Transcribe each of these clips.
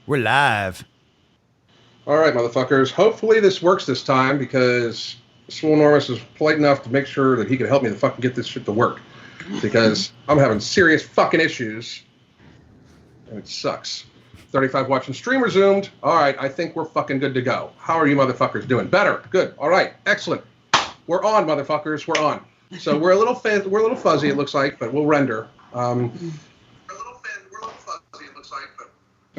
We're live. All right, motherfuckers. Hopefully this works this time because Swolenormous is polite enough to make sure that he can help me to fucking get this shit to work. Because I'm having serious fucking issues. And it sucks. 35 watching stream resumed. All right, I think we're fucking good to go. How are you motherfuckers doing? Better. Good. All right. Excellent. We're on, motherfuckers. We're on. So we're a little fuzzy, it looks like, but we'll render. We're a little fuzzy, it looks like, but...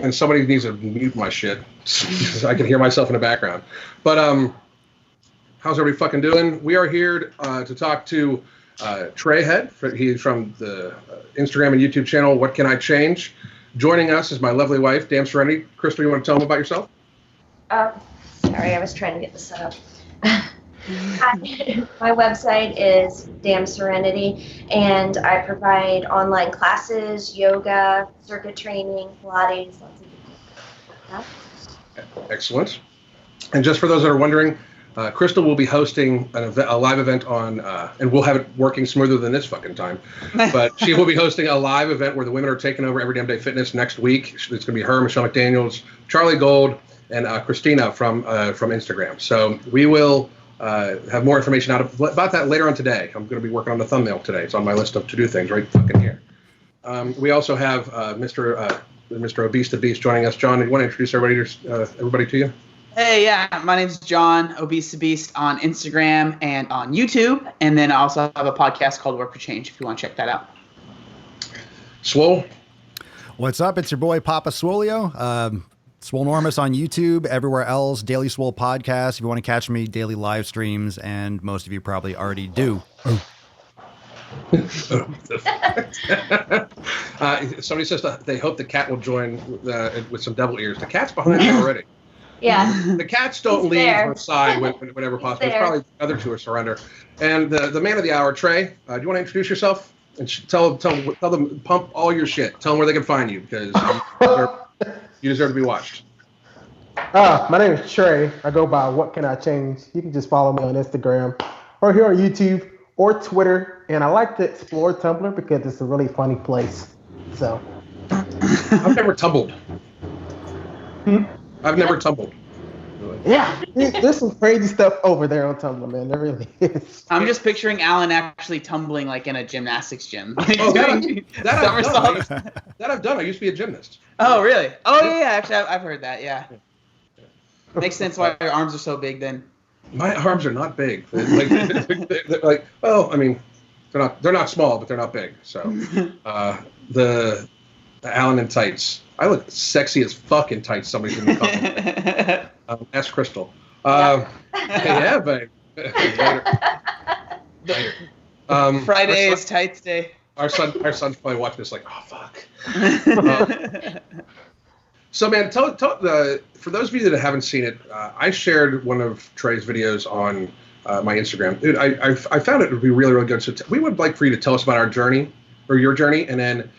And somebody needs to mute my shit so I can hear myself in the background. But how's everybody fucking doing? We are here to talk to Trey Head. He's from the Instagram and YouTube channel, What Can I Change? Joining us is my lovely wife, Damn Serenity. Crystal, you want to tell them about yourself? Sorry, I was trying to get this set up. My website is Damn Serenity, and I provide online classes, yoga, circuit training, Pilates, lots of stuff. Excellent. And just for those that are wondering, Crystal will be hosting a live event on, and we'll have it working smoother than this fucking time, but she will be hosting a live event where the women are taking over Every Damn Day Fitness next week. It's going to be her, Michelle McDaniels, Charlie Gold, and Christina from Instagram. So we will have more information about that later on today. I'm going to be working on the thumbnail today. It's on my list of to-do things right fucking here. We also have Mr. Obese the Beast joining us. John, you want to introduce everybody to you? Hey, yeah, my name's John, Obese the Beast on Instagram and on YouTube. And then I also have a podcast called Work for Change if you want to check that out. Swole? What's up? It's your boy, Papa Swolio. Swolenormous on YouTube, everywhere else, Daily Swole Podcast. If you want to catch me, daily live streams, and most of you probably already do. Somebody says that they hope the cat will join with some devil ears. The cat's behind you already. Yeah. The cats don't He's leave there. her side whenever possible. It's probably the other two are surrender. And the man of the hour, Trey, do you want to introduce yourself? And tell them, pump all your shit. Tell them where they can find you because you deserve to be watched. My name is Trey. I go by What Can I Change? You can just follow me on Instagram or here on YouTube or Twitter. And I like to explore Tumblr because it's a really funny place. So I've never tumbled. I've never tumbled. Yeah, there's some crazy stuff over there on Tumblr, man. There really is. I'm just picturing Alan actually tumbling like in a gymnastics gym. Oh, that I've done. I used to be a gymnast. Oh, really? Oh, yeah. Actually, I've heard that. Yeah. Makes sense why your arms are so big then. My arms are not big. They're like, well, I mean, they're not small, but they're not big. So, the Alan in tights. I look sexy as fuck in tights. Somebody's in the comment. Ask Crystal. Yeah, babe. Later. Friday is tights day. Our son's probably watching this like, oh fuck. So man, tell for those of you that haven't seen it, I shared one of Trey's videos on my Instagram. Dude, I found it would be really, really good. So we would like for you to tell us about our journey or your journey, and then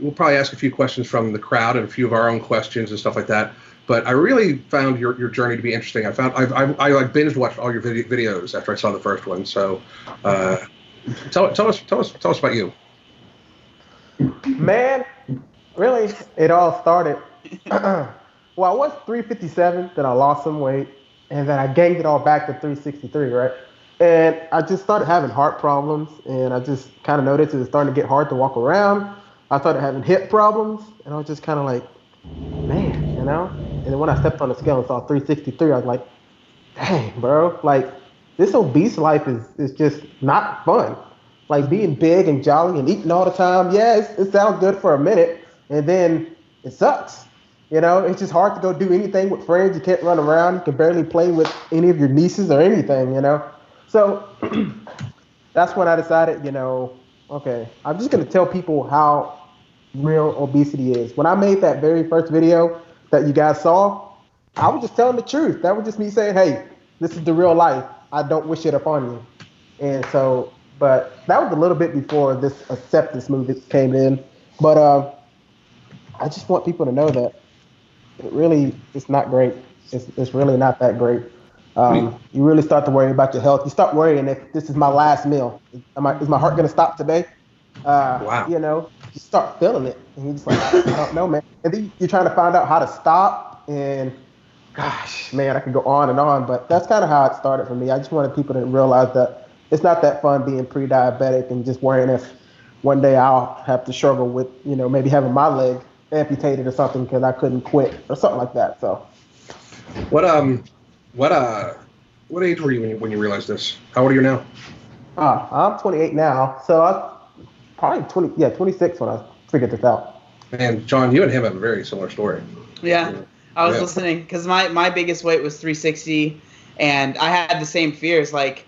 we'll probably ask a few questions from the crowd and a few of our own questions and stuff like that. But I really found your journey to be interesting. I like binge watched all your videos after I saw the first one. So tell us about you. Man, really, it all started. Well, I was 357, then I lost some weight, and then I gained it all back to 363, right? And I just started having heart problems, and I just kind of noticed it was starting to get hard to walk around. I started having hip problems, and I was just kind of like, man, you know? And then when I stepped on the scale and saw 363, I was like, dang, bro, like, this obese life is just not fun. Like, being big and jolly and eating all the time, yeah, it sounds good for a minute, and then it sucks. You know, it's just hard to go do anything with friends. You can't run around. You can barely play with any of your nieces or anything, you know? So that's when I decided, you know, okay, I'm just going to tell people how real obesity is. When I made that very first video that you guys saw, I was just telling the truth. That was just me saying, hey, this is the real life. I don't wish it upon you. And so, but that was a little bit before this acceptance movement came in. But I just want people to know that it's not great. It's really not that great. You really start to worry about your health. You start worrying if this is my last meal. Is my heart going to stop today? Wow. You know, you start feeling it, and you're just like, I don't know, man. And then you're trying to find out how to stop, and gosh, man, I could go on and on, but that's kind of how it started for me. I just wanted people to realize that it's not that fun being pre-diabetic and just worrying if one day I'll have to struggle with, maybe having my leg amputated or something because I couldn't quit or something like that. So, what age were you when you realized this? How old are you now? I'm 28 now, so I was probably 26 when I figured this out. And John, you and him have a very similar story. Yeah. I was listening because my biggest weight was 360, and I had the same fears. Like,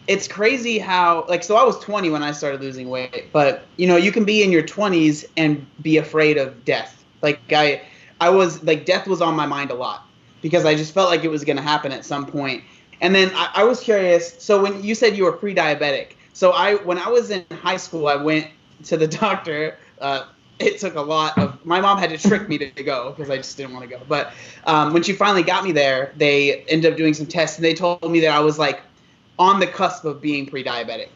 it's crazy how, like, so I was 20 when I started losing weight, but, you can be in your 20s and be afraid of death. Like, I was, like, death was on my mind a lot because I just felt like it was going to happen at some point. And then I was curious. So when you said you were pre-diabetic, so when I was in high school, I went to the doctor. It took a lot of, my mom had to trick me to go because I just didn't want to go. But when she finally got me there, they ended up doing some tests, and they told me that I was like on the cusp of being pre-diabetic,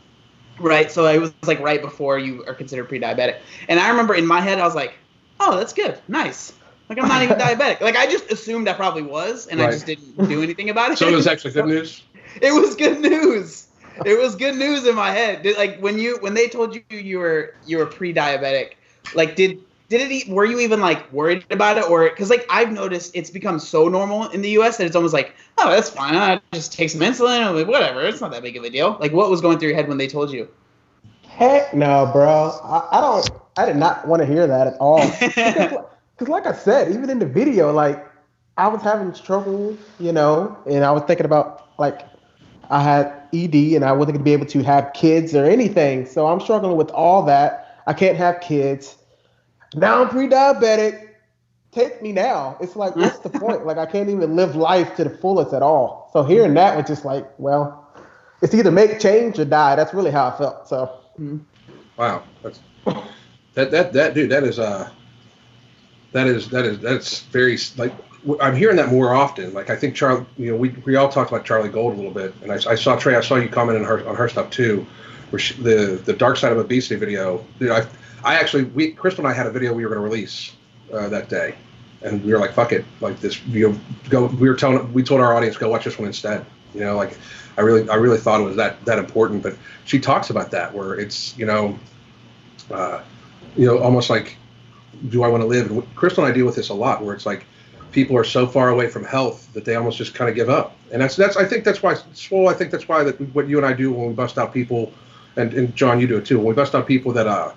right? So it was like right before you are considered pre-diabetic. And I remember in my head, I was like, oh, that's good. Nice. Like, I'm not even diabetic. Like, I just assumed I probably was, and I just didn't do anything about it. So it was actually good news? It was good news. It was good news in my head. Like, when they told you were pre-diabetic, like, were you even like worried about it? Or, because like I've noticed it's become so normal in the US that it's almost like, oh, that's fine. I just take some insulin or whatever. It's not that big of a deal. Like, what was going through your head when they told you? Heck no, bro. I did not want to hear that at all. Because like I said, even in the video, like, I was having trouble, and I was thinking about, like, I had ED and I wasn't going to be able to have kids or anything. So I'm struggling with all that. I can't have kids. Now I'm pre-diabetic. Take me now. It's like, what's the point? Like, I can't even live life to the fullest at all. So hearing that was just like, well, it's either make change or die. That's really how I felt. So. Wow. That's very, like, I'm hearing that more often. Like, I think Charlie, we all talked about Charlie Gold a little bit, and I saw Trey. I saw you comment on her stuff too, where the dark side of obesity video. Dude, Crystal and I had a video we were going to release that day, and we were like, fuck it, like this. Go. We told our audience, go watch this one instead. Like, I really thought it was that important. But she talks about that, where it's almost like, do I want to live? And Crystal and I deal with this a lot, where it's like people are so far away from health that they almost just kind of give up. And I think that's why that what you and I do when we bust out people, and John, you do it too, when we bust out people that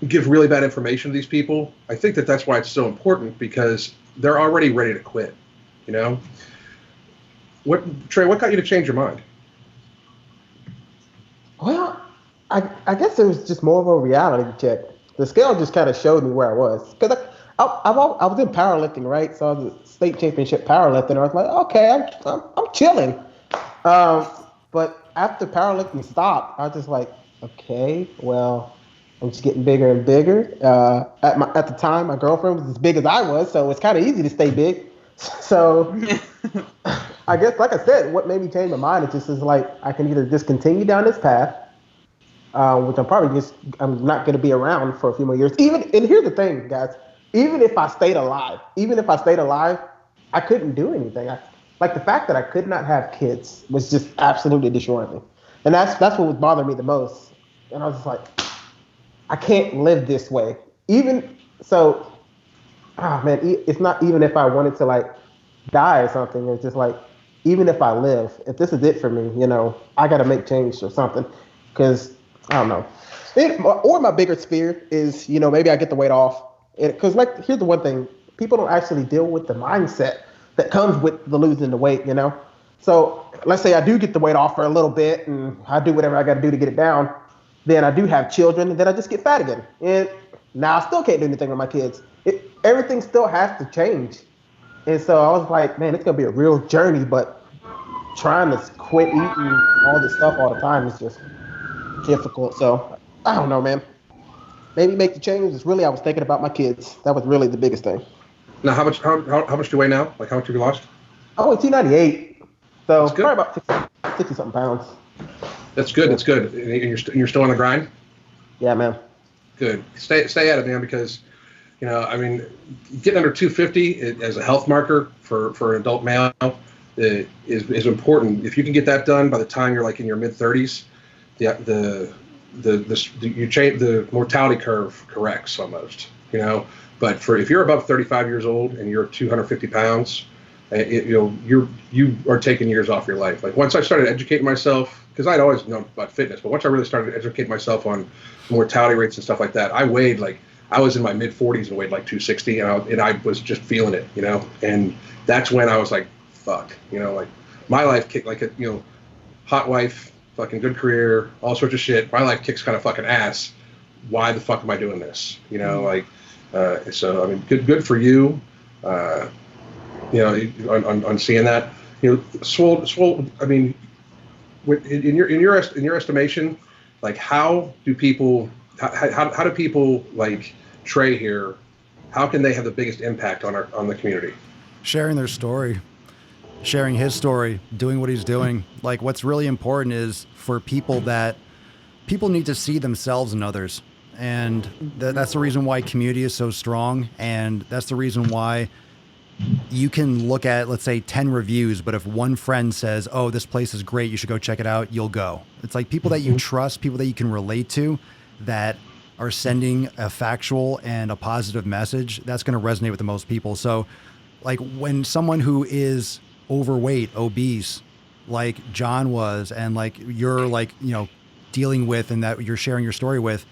give really bad information to these people. I think that's why it's so important, because they're already ready to quit. Trey, what got you to change your mind? Well, I guess it was just more of a reality check. The scale just kind of showed me where I was. Because I was in powerlifting, right? So I was a state championship powerlifting. I was like, okay, I'm chilling. But after powerlifting stopped, I was just like, okay, well, I'm just getting bigger and bigger. At the time, my girlfriend was as big as I was, so it's kind of easy to stay big. So I guess, like I said, what made me change my mind is like, I can either just continue down this path, which I'm not going to be around for a few more years. And here's the thing, guys, even if I stayed alive, I couldn't do anything. Like, the fact that I could not have kids was just absolutely destroying me. And that's what was bothering me the most. And I was just like, I can't live this way. Even so, man, it's not even if I wanted to, like, die or something. It's just like, even if I live, if this is it for me, I got to make change or something. Because, I don't know. Or my bigger fear is, maybe I get the weight off. Because, like, here's the one thing. People don't actually deal with the mindset that comes with the losing the weight, So let's say I do get the weight off for a little bit and I do whatever I got to do to get it down. Then I do have children, and then I just get fat again. And now I still can't do anything with my kids. Everything still has to change. And so I was like, man, it's going to be a real journey, but trying to quit eating all this stuff all the time is just difficult. So I don't know, man. Maybe make the change. It's really, I was thinking about my kids. That was really the biggest thing. Now, how much do you weigh now? Like, how much have you lost? I weigh 298. So probably about 60 something pounds. That's good. That's good. And you're still on the grind? Yeah, man. Good. Stay at it, man, because, you know, I mean, getting under 250 as a health marker for an adult male is important. If you can get that done by the time you're like in your mid 30s, the mortality curve corrects almost, you know. But if you're above 35 years old and you're 250 pounds, you are taking years off your life. Like once I started educating myself, because I'd always known about fitness, but once I really started educating myself on mortality rates and stuff like that, I was in my mid 40s and weighed like 260, and I was just feeling it, you know. And that's when I was like, fuck, you know, like my life kicked like hot wife, fucking good career, all sorts of shit. My life kicks kind of fucking ass. Why the fuck am I doing this? You know, like, so I mean, good for you. You know, on seeing that, you know, Swole. I mean, in your estimation, like, how do people like Trey here? How can they have the biggest impact on the community? Sharing their story. Sharing his story, doing what he's doing. Like, what's really important is for people need to see themselves in others. And that's the reason why community is so strong. And that's the reason why you can look at, let's say, 10 reviews, but if one friend says, oh, this place is great, you should go check it out, you'll go. It's like people that you trust, people that you can relate to, that are sending a factual and a positive message, that's going to resonate with the most people. So, like, when someone who is overweight, obese, like John was, and like you're like, you know, dealing with, and that you're sharing your story with,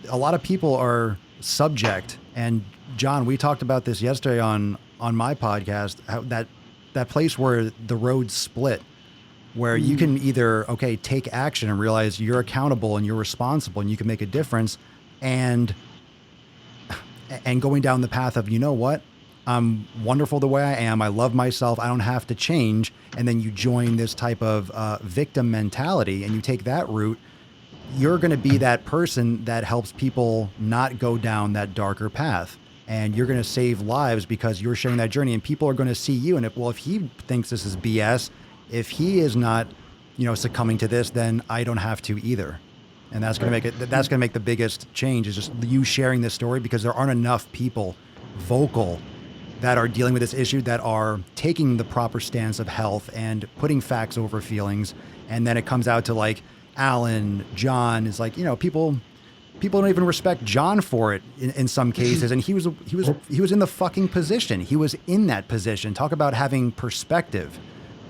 a lot of people are subject. And John, we talked about this yesterday on my podcast, how that place where the roads split, where you can either, okay, take action and realize you're accountable and you're responsible and you can make a difference, and going down the path of, you know what, I'm wonderful the way I am. I love myself. I don't have to change. And then you join this type of victim mentality and you take that route. You're going to be that person that helps people not go down that darker path. And you're going to save lives because you're sharing that journey, and people are going to see you. And if he thinks this is BS, if he is not, you know, succumbing to this, then I don't have to either. And that's going to make the biggest change, is just you sharing this story, because there aren't enough people vocal that are dealing with this issue, that are taking the proper stance of health and putting facts over feelings. And then it comes out to like Alan, John is like, you know, people don't even respect John for it in some cases. And he was in the fucking position. He was in that position. Talk about having perspective,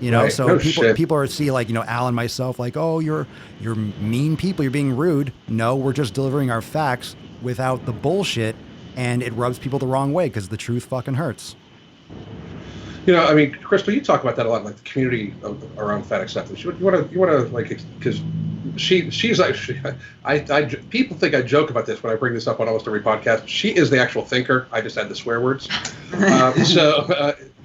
you know? Right. So no people are see like, you know, Alan, myself, like, oh, you're mean people. You're being rude. No, we're just delivering our facts without the bullshit. And it rubs people the wrong way because the truth fucking hurts. You know, I mean, Crystal, you talk about that a lot, like the community around fat acceptance. You want to like, because she's actually, people think I joke about this when I bring this up on almost every podcast. She is the actual thinker. I just add the swear words. You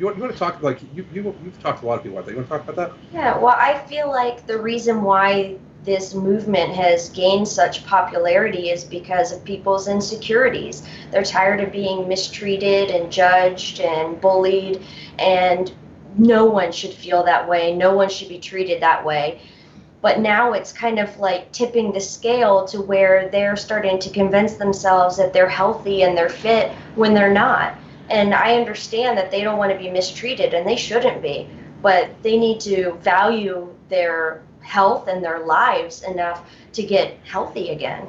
want to talk, like, you've talked to a lot of people. I think you want to talk about that? Yeah. Well, I feel like the reason why this movement has gained such popularity is because of people's insecurities. They're tired of being mistreated and judged and bullied, and no one should feel that way. No one should be treated that way. But now it's kind of like tipping the scale to where they're starting to convince themselves that they're healthy and they're fit when they're not. And I understand that they don't want to be mistreated, and they shouldn't be, but they need to value their health and their lives enough to get healthy again.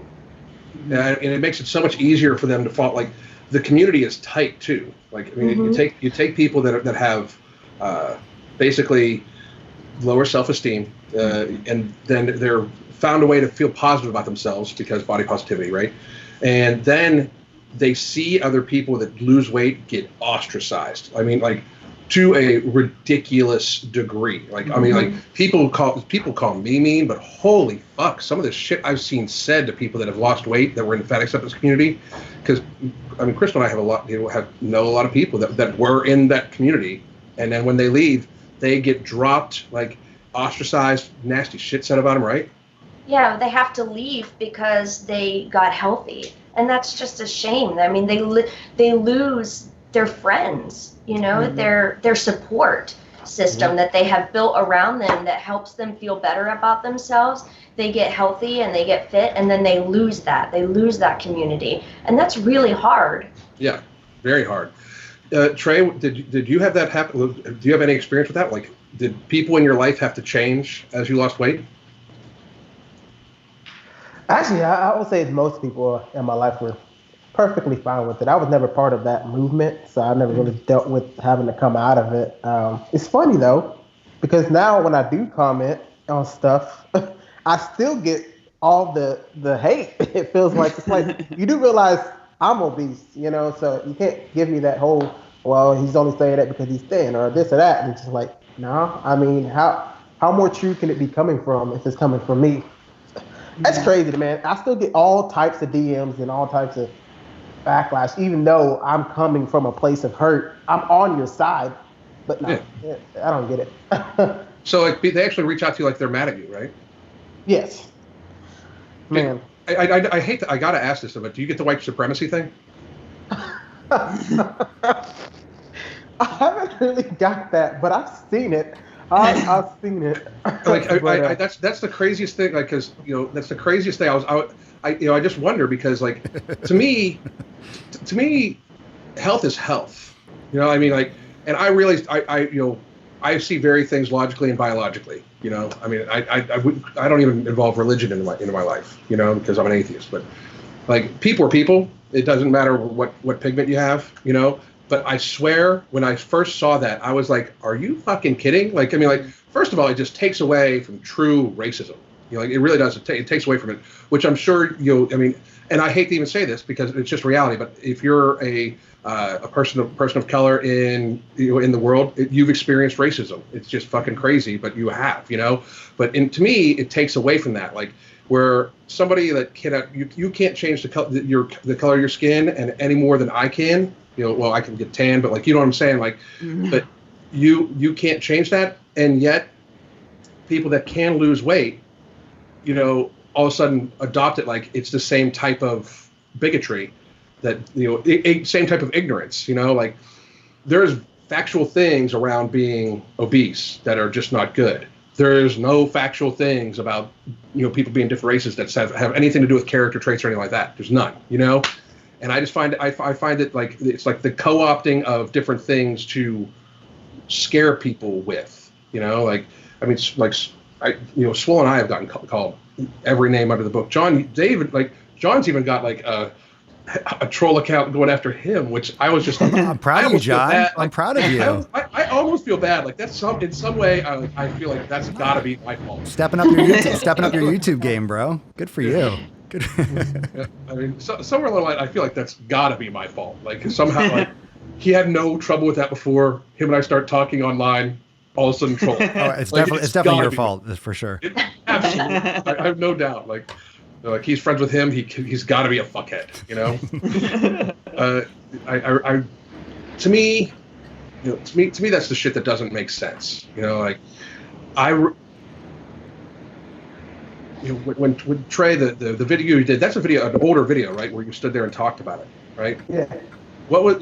Yeah, and it makes it so much easier for them to fall. Like, the community is tight too. Like, I mean, you take people that have basically lower self-esteem, and then they're found a way to feel positive about themselves because body positivity, right? And then they see other people that lose weight get ostracized. I mean, like, to a ridiculous degree. Like, I mean, like, people call me mean, but holy fuck, some of the shit I've seen said to people that have lost weight that were in the fat acceptance community. Because, I mean, Crystal and I have know a lot of people that were in that community, and then when they leave, they get dropped, like, ostracized, nasty shit said about them, right? Yeah, they have to leave because they got healthy, and that's just a shame. I mean, they lose their friends, you know, their support, system that they have built around them that helps them feel better about themselves. They get healthy and they get fit, and then they lose that. They lose that community, and that's really hard. Yeah, very hard. Trey, did you have that happen? Do you have any experience with that? Like, did people in your life have to change as you lost weight? Actually, I would say most people in my life were perfectly fine with it. I was never part of that movement, so I never really dealt with having to come out of it. It's funny though, because now when I do comment on stuff, I still get all the hate. It feels like it's like you do realize I'm obese, so you can't give me that whole, well, he's only saying that because he's thin or this or that. And it's just like, no, I mean, how more true can it be coming from if it's coming from me? That's crazy, man. I still get all types of DMs and all types of backlash, even though I'm coming from a place of hurt. I'm on your side, but no, I don't get it. So like they actually reach out to you like they're mad at you, right? Yes. Man. I hate that. I got to ask this, but do you get the white supremacy thing? I haven't really got that, but I've seen it. I've seen it. Like that's the craziest thing. Like, because that's the craziest thing. I just wonder because like to me, health is health. I mean, like, and I realized I see very things logically and biologically. I mean, I don't even involve religion into my life. Because I'm an atheist. But like, people are people. It doesn't matter what pigment you have. But I swear, when I first saw that, I was like, "Are you fucking kidding?" Like, I mean, like, first of all, it just takes away from true racism. Like, it really does. It takes away from it, which I'm sure I mean, and I hate to even say this because it's just reality. But if you're a person of color in the world, you've experienced racism. It's just fucking crazy, but you have, But to me, it takes away from that, like where somebody that you can't change the color of your skin and any more than I can. Well, I can get tan, but like, you know what I'm saying? Like, but you can't change that. And yet people that can lose weight, all of a sudden adopt it. Like it's the same type of bigotry that, same type of ignorance, like there's factual things around being obese that are just not good. There's no factual things about, people being different races that have anything to do with character traits or anything like that. There's none, And I just find I find it like it's like the co-opting of different things to scare people with, like, I mean, like Swole and I have gotten called every name under the book. John's even got like a troll account going after him, which I was just I'm proud of you, John. I'm proud of you. I almost feel bad. Like that's in some way I feel like that's got to be my fault. Stepping up your YouTube game, bro. Good for you. Good. Yeah, I mean, somewhere along the line, I feel like that's got to be my fault. Like somehow, like he had no trouble with that before. Him and I start talking online, all of a sudden troll. Oh, it's definitely your fault, for sure. Absolutely, I have no doubt. Like he's friends with him. He's got to be a fuckhead. To me, that's the shit that doesn't make sense. When Trey, the video you did, that's an older video, right? Where you stood there and talked about it, right? Yeah. What was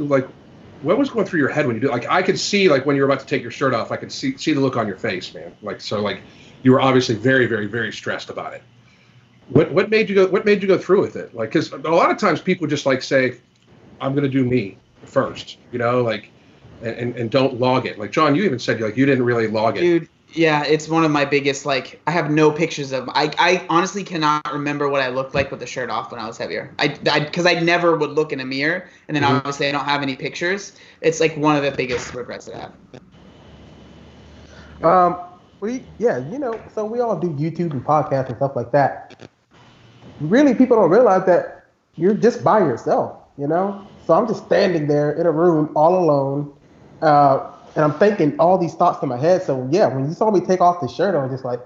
going through your head when you do? Like, I could see, like, when you were about to take your shirt off, I could see the look on your face, man. Like, so, like, you were obviously very, very, very stressed about it. What made you go through with it? Like, because a lot of times people just like say, "I'm going to do me first," like, and don't log it. Like, John, you even said like you didn't really log it. Dude. Yeah, it's one of my biggest, like, I have no pictures of, I honestly cannot remember what I looked like with the shirt off when I was heavier. Because I never would look in a mirror, and then obviously I don't have any pictures. It's like one of the biggest regrets that I have. So we all do YouTube and podcasts and stuff like that. Really, people don't realize that you're just by yourself, So I'm just standing there in a room all alone, and I'm thinking all these thoughts in my head. So yeah, when you saw me take off the shirt, I was just like,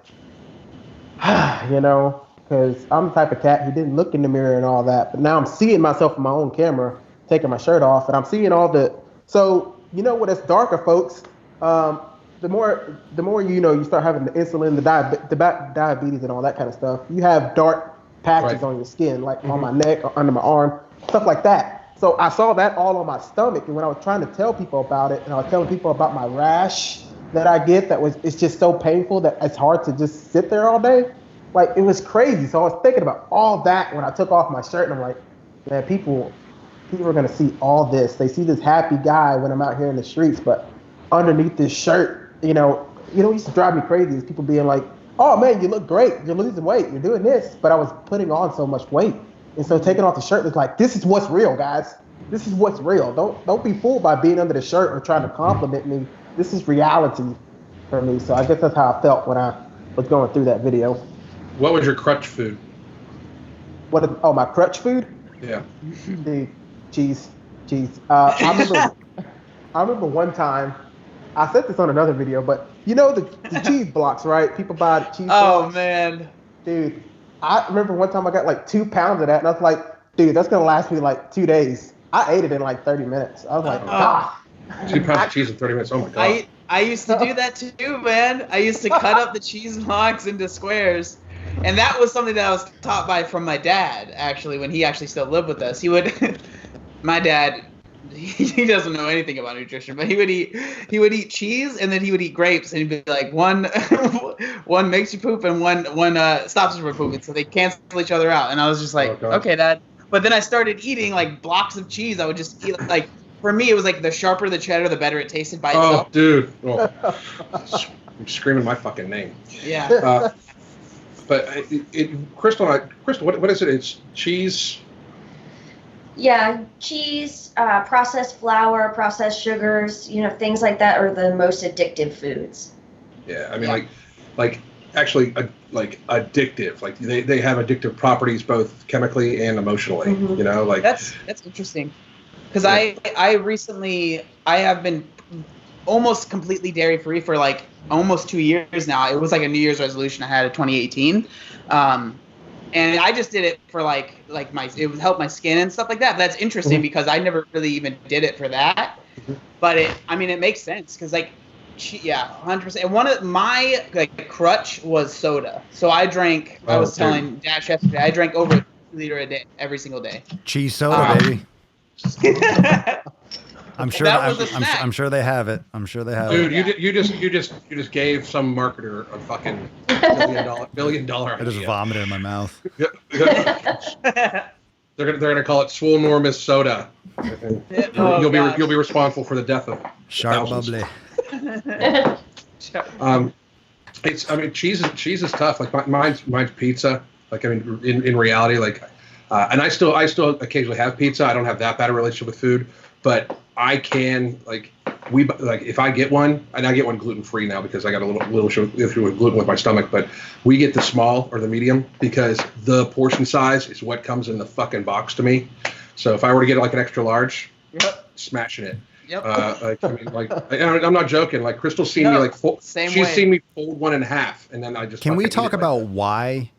because I'm the type of cat who didn't look in the mirror and all that. But now I'm seeing myself in my own camera, taking my shirt off, and I'm seeing all the. So what it's darker, folks. The more you start having the insulin, the diabetes, and all that kind of stuff. You have dark patches on your skin, like on my neck or under my arm, stuff like that. So I saw that all on my stomach, and when I was trying to tell people about it, and I was telling people about my rash that I get it's just so painful that it's hard to just sit there all day. Like, it was crazy. So I was thinking about all that when I took off my shirt, and I'm like, man, people are gonna see all this. They see this happy guy when I'm out here in the streets, but underneath this shirt, it used to drive me crazy is people being like, oh man, you look great, you're losing weight, you're doing this, but I was putting on so much weight. And so taking off the shirt was like, this is what's real, guys. This is what's real. Don't be fooled by being under the shirt or trying to compliment me. This is reality for me. So I guess that's how I felt when I was going through that video. What was your crutch food? My crutch food? Yeah. The cheese. I remember one time, I said this on another video, but the cheese blocks, right? People buy cheese blocks. Oh man. Dude, I remember one time I got like 2 pounds of that, and I was like, dude, that's gonna last me like 2 days. I ate it in like 30 minutes. I was like, 2 pounds of cheese in 30 minutes. Oh my god. I used to do that too, man. I used to cut up the cheese blocks into squares. And that was something that I was taught from my dad, actually, when he actually still lived with us. My dad, he doesn't know anything about nutrition, but he would eat cheese, and then he would eat grapes, and he'd be like, one makes you poop and one stops you from pooping, so they cancel each other out. And I was just like, okay, Dad. But then I started eating like blocks of cheese. I would just eat like, for me, it was like the sharper the cheddar, the better it tasted by itself. Oh, dude. I'm screaming my fucking name. Yeah. But Crystal, what is it? It's cheese. Yeah, cheese, processed flour, processed sugars, things like that are the most addictive foods. Yeah, I mean, like actually, like addictive. Like they have addictive properties both chemically and emotionally. Mm-hmm. That's interesting, because I have been almost completely dairy free for like almost 2 years now. It was like a New Year's resolution I had in 2018. And I just did it for it would help my skin and stuff like that. But that's interesting because I never really even did it for that. But it makes sense because 100%. And one of my crutch was soda. So I drank. I was telling Dash yesterday. I drank over 2 liters a day every single day. Cheese soda, baby. I'm sure. I'm sure they have it. I'm sure they have it. Dude, you just gave some marketer a fucking billion dollar idea. I just vomited in my mouth. They're gonna call it Swolenormous soda. You'll be responsible for the death of Sharp thousands. Bubbly. Cheese is tough. Like mine's pizza. Like in reality, and I still occasionally have pizza. I don't have that bad a relationship with food, but I can if I get one, and I get one gluten free now because I got a little issue with gluten with my stomach, but we get the small or the medium because the portion size is what comes in the fucking box to me. So if I were to get an extra large, smashing it. Yep. I'm not joking. Like Crystal's seen me seen me fold one in half, and then I just. Can we talk about why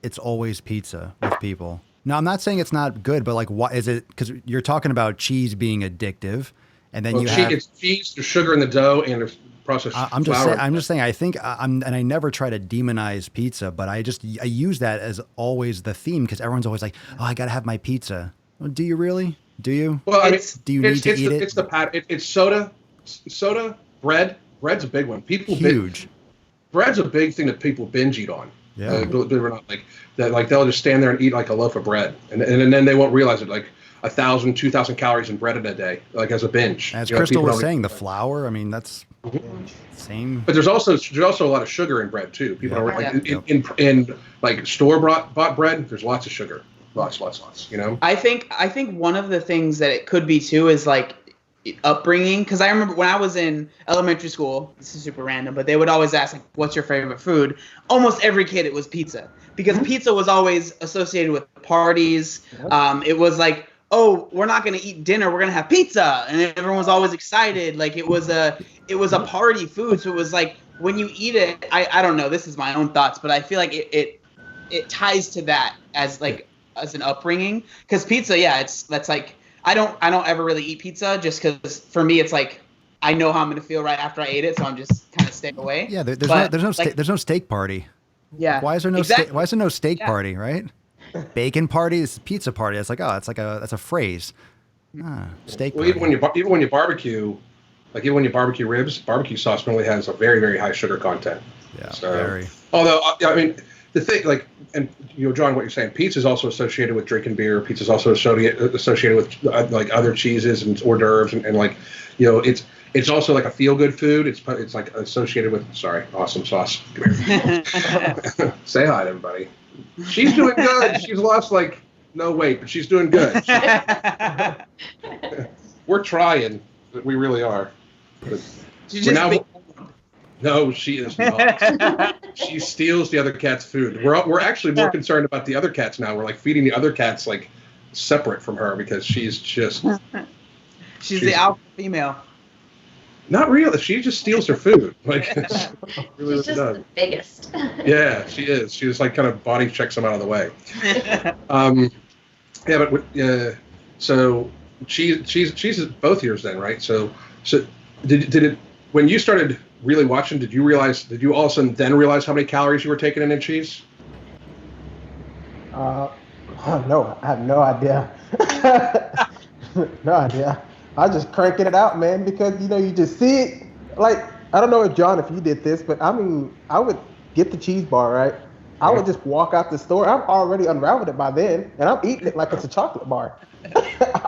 it's always pizza with people? No, I'm not saying it's not good, but why is it? Because you're talking about cheese being addictive, and then it's cheese, there's sugar in the dough, and there's processed flour. I'm just saying. I think and I never try to demonize pizza, but I use that as always the theme because everyone's always like, oh, I gotta have my pizza. Well, do you really? Do you? Well, do you need to eat it? It's the pattern. It's soda, bread. Bread's a big one. Bread's a big thing that people binge eat on. Yeah. Believe it or not, they'll just stand there and eat like a loaf of bread, and then they won't realize it. 1,000, 2,000 calories in bread in a day, as a binge. As Crystal was saying, the flour. I mean, that's same. But there's also a lot of sugar in bread too. People don't in store bought bread. There's lots of sugar, lots. I think one of the things that it could be too is upbringing, because I remember when I was in elementary school, this is super random, but they would always ask what's your favorite food. Almost every kid it was pizza, because pizza was always associated with parties. It was oh, we're not going to eat dinner, we're going to have pizza, and everyone was always excited. It was a party food. So it was when you eat it, I don't know, this is my own thoughts, but I feel like it ties to that as an upbringing, because pizza, I don't ever really eat pizza just because for me it's I know how I'm gonna feel right after I ate it, so I'm just kind of staying away. Yeah, there's no steak party. Yeah. Why is there no why is there no steak party, right? Bacon party, this is pizza party. It's that's a phrase. Steak. Well, party. even when you barbecue, Like even when you barbecue ribs, barbecue sauce normally has a very, very high sugar content. Yeah, So, very. although I mean, the thing, like, and John, what you're saying, pizza is also associated with drinking beer. Pizza is also associated with like other cheeses and hors d'oeuvres, and like, it's also like a feel good food. It's like associated with awesome sauce. Say hi to everybody. She's doing good. She's lost like no weight, but she's doing good. We're trying. We really are. No, she is not. She steals the other cat's food. We're actually more concerned about the other cats now. We're like feeding the other cats like separate from her because she's she's the alpha female. Not really. She just steals her food. Like really she's just the biggest. Yeah, she is. She just like kind of body checks them out of the way. Yeah, but so she's both yours then, right? So did it when you started really watching? Did you all of a sudden then realize how many calories you were taking in cheese? No, I have no idea. No idea. I just cranking it out, man, because you just see it. Like, I don't know if John, if you did this, but I mean, I would get the cheese bar, right? I would just walk out the store. I'm already unraveled it by then, and I'm eating it like it's a chocolate bar.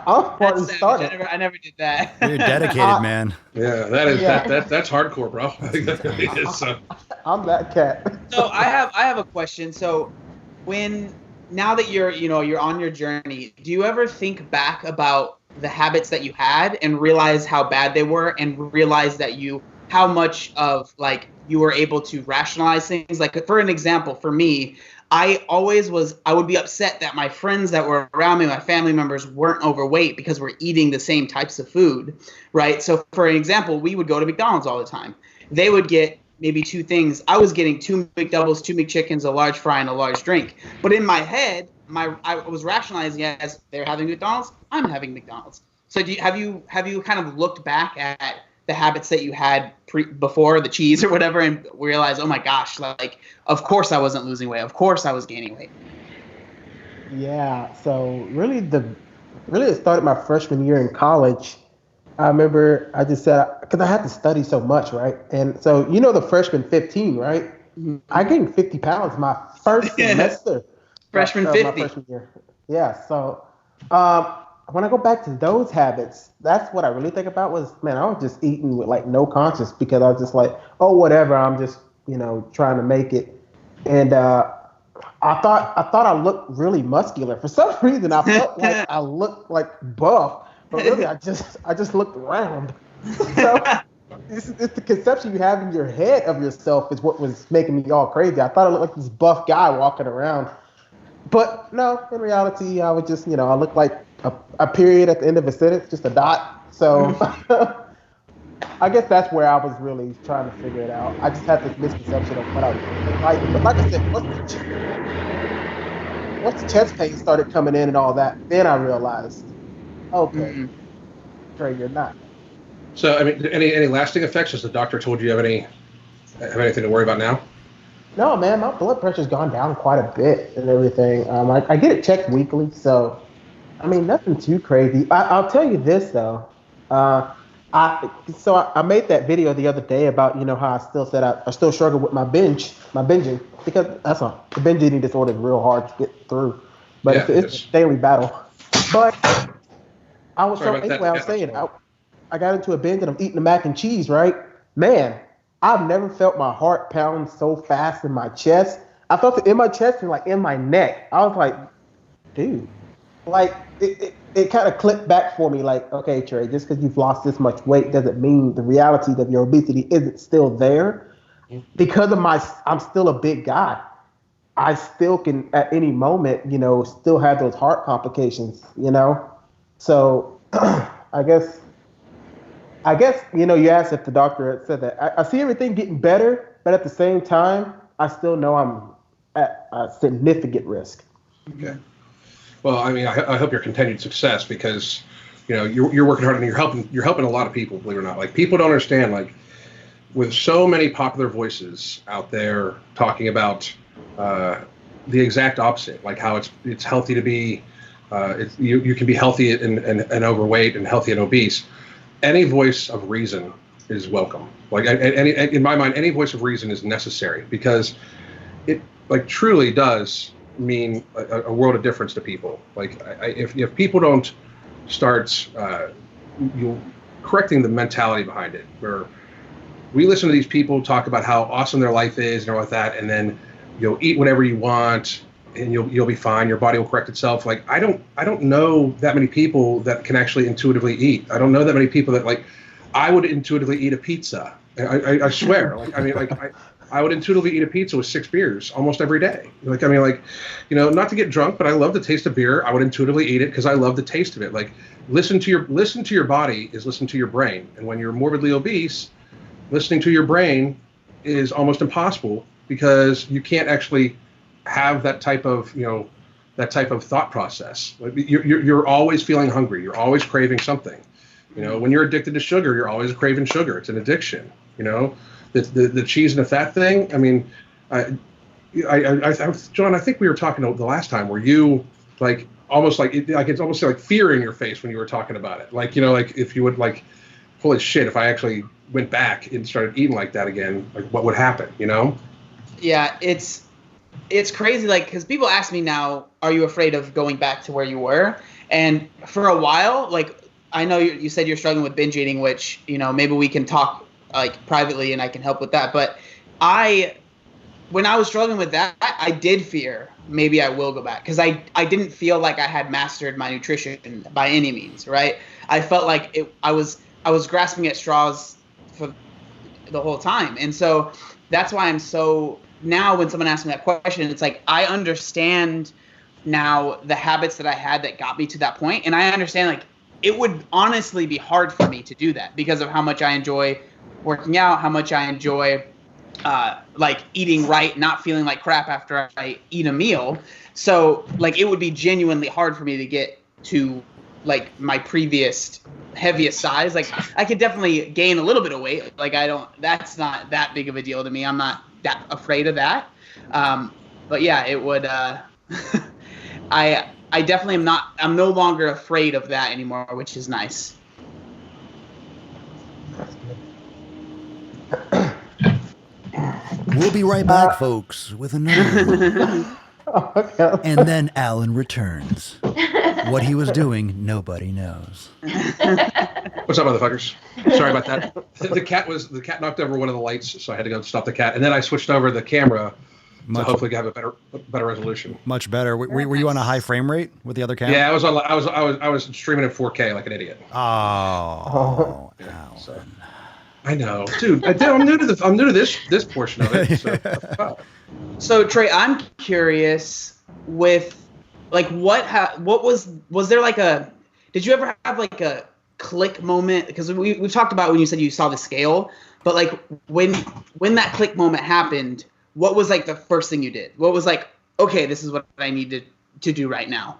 I'm part of started. I never did that. You're dedicated, man. Yeah, that's hardcore, bro. I think that really is. I'm that cat. So I have a question. So now that you're on your journey, do you ever think back about the habits that you had and realize how bad they were, and realize that how much of like you were able to rationalize things? Like, for an example, for me, I would be upset that my friends that were around me, my family members, weren't overweight because we're eating the same types of food, right? So for an example, we would go to McDonald's all the time. They would get maybe two things. I was getting 2 McDoubles, 2 McChickens, a large fry, and a large drink. But in my head, I was rationalizing as they're having McDonald's, I'm having McDonald's. So have you kind of looked back at the habits that you had before the cheese or whatever, and realize, oh my gosh, like, of course I wasn't losing weight. Of course I was gaining weight. Yeah. So really it started my freshman year in college. I remember I just said, because I had to study so much, right? And so, the freshman 15, right? Mm-hmm. I gained 50 pounds my first semester. Freshman 50. My freshman year. Yeah. So, when I go back to those habits, that's what I really think about was, man, I was just eating with like no conscience because I was just like, oh, whatever. I'm just, trying to make it. And I thought I looked really muscular. For some reason, I felt like I looked like buff, but really I just looked round. So it's the conception you have in your head of yourself is what was making me all crazy. I thought I looked like this buff guy walking around. But no, in reality, I would just, I looked like a period at the end of a sentence, just a dot. So I guess that's where I was really trying to figure it out. I just had this misconception of what I was like. But like I said, once the chest pain started coming in and all that, then I realized, okay, Trey, you're not. So, I mean, any lasting effects? Has the doctor told you have anything to worry about now? No, man, my blood pressure's gone down quite a bit and everything. I get it checked weekly, so I mean, nothing too crazy. I'll tell you this though. I made that video the other day about how I still said I still struggle with my binging, because the binge eating disorder is real hard to get through, but it's a daily battle. But I was saying I got into a binge and I'm eating the mac and cheese, right? Man, I've never felt my heart pound so fast in my chest. I felt it in my chest and like in my neck. I was like, dude, like it kind of clicked back for me. Like, okay, Trey, just because you've lost this much weight doesn't mean the reality of your obesity isn't still there. Because of I'm still a big guy. I still can at any moment, still have those heart complications, So I guess, you asked if the doctor had said that. I see everything getting better, but at the same time, I still know I'm at a significant risk. Okay. Well, I mean, I hope your continued success, because, you're working hard and you're helping a lot of people, believe it or not. Like, people don't understand, like, with so many popular voices out there talking about the exact opposite, like how it's healthy to be, you can be healthy and overweight and healthy and obese. any voice of reason is welcome. Like in my mind, any voice of reason is necessary, because it like truly does mean a world of difference to people. Like if people don't start correcting the mentality behind it, where we listen to these people talk about how awesome their life is and all like that, and then you'll eat whatever you want and you'll be fine. Your body will correct itself. Like I don't know that many people that can actually intuitively eat. I don't know that many people that like. I would intuitively eat a pizza. I swear. Like I mean, like I would intuitively eat a pizza with 6 beers almost every day. Like I mean, like not to get drunk, but I love the taste of beer. I would intuitively eat it because I love the taste of it. Like listen to your body is listen to your brain. And when you're morbidly obese, listening to your brain is almost impossible, because you can't actually have that type of thought process. Like you're always feeling hungry. You're always craving something. When you're addicted to sugar, you're always craving sugar. It's an addiction. The cheese and the fat thing. I mean, John, I think we were talking the last time where you like almost like it's almost like fear in your face when you were talking about it. Like like if you would like, holy shit, if I actually went back and started eating like that again, like what would happen? Yeah, it's crazy. Like, because people ask me now, are you afraid of going back to where you were? And for a while, like. I know you said you're struggling with binge eating, which, maybe we can talk like privately and I can help with that. But when I was struggling with that, I did fear maybe I will go back, because I didn't feel like I had mastered my nutrition by any means, right? I felt like I was grasping at straws for the whole time. And so that's why I'm so, now when someone asks me that question, it's like I understand now the habits that I had that got me to that point. And I understand like, it would honestly be hard for me to do that because of how much I enjoy working out, how much I enjoy like eating right, not feeling like crap after I eat a meal. So like it would be genuinely hard for me to get to like my previous heaviest size. Like I could definitely gain a little bit of weight. Like that's not that big of a deal to me. I'm not that afraid of that. But yeah, it would, I definitely am not, I'm no longer afraid of that anymore, which is nice. We'll be right back, folks, with another one. And then Alan returns. What he was doing, nobody knows. What's up, motherfuckers? Sorry about that. The cat knocked over one of the lights, so I had to go stop the cat. And then I switched over the camera to hopefully have a better resolution. Much better. Were you on a high frame rate with the other camera? Yeah, I was streaming in 4K like an idiot. Oh, yeah, so. I know, dude. I'm new to this portion of it. So Trey, I'm curious with like what was there like did you ever have like a click moment? Because we've talked about when you said you saw the scale, but like when that click moment happened, what was like the first thing you did? What was like, okay, this is what I need to do right now?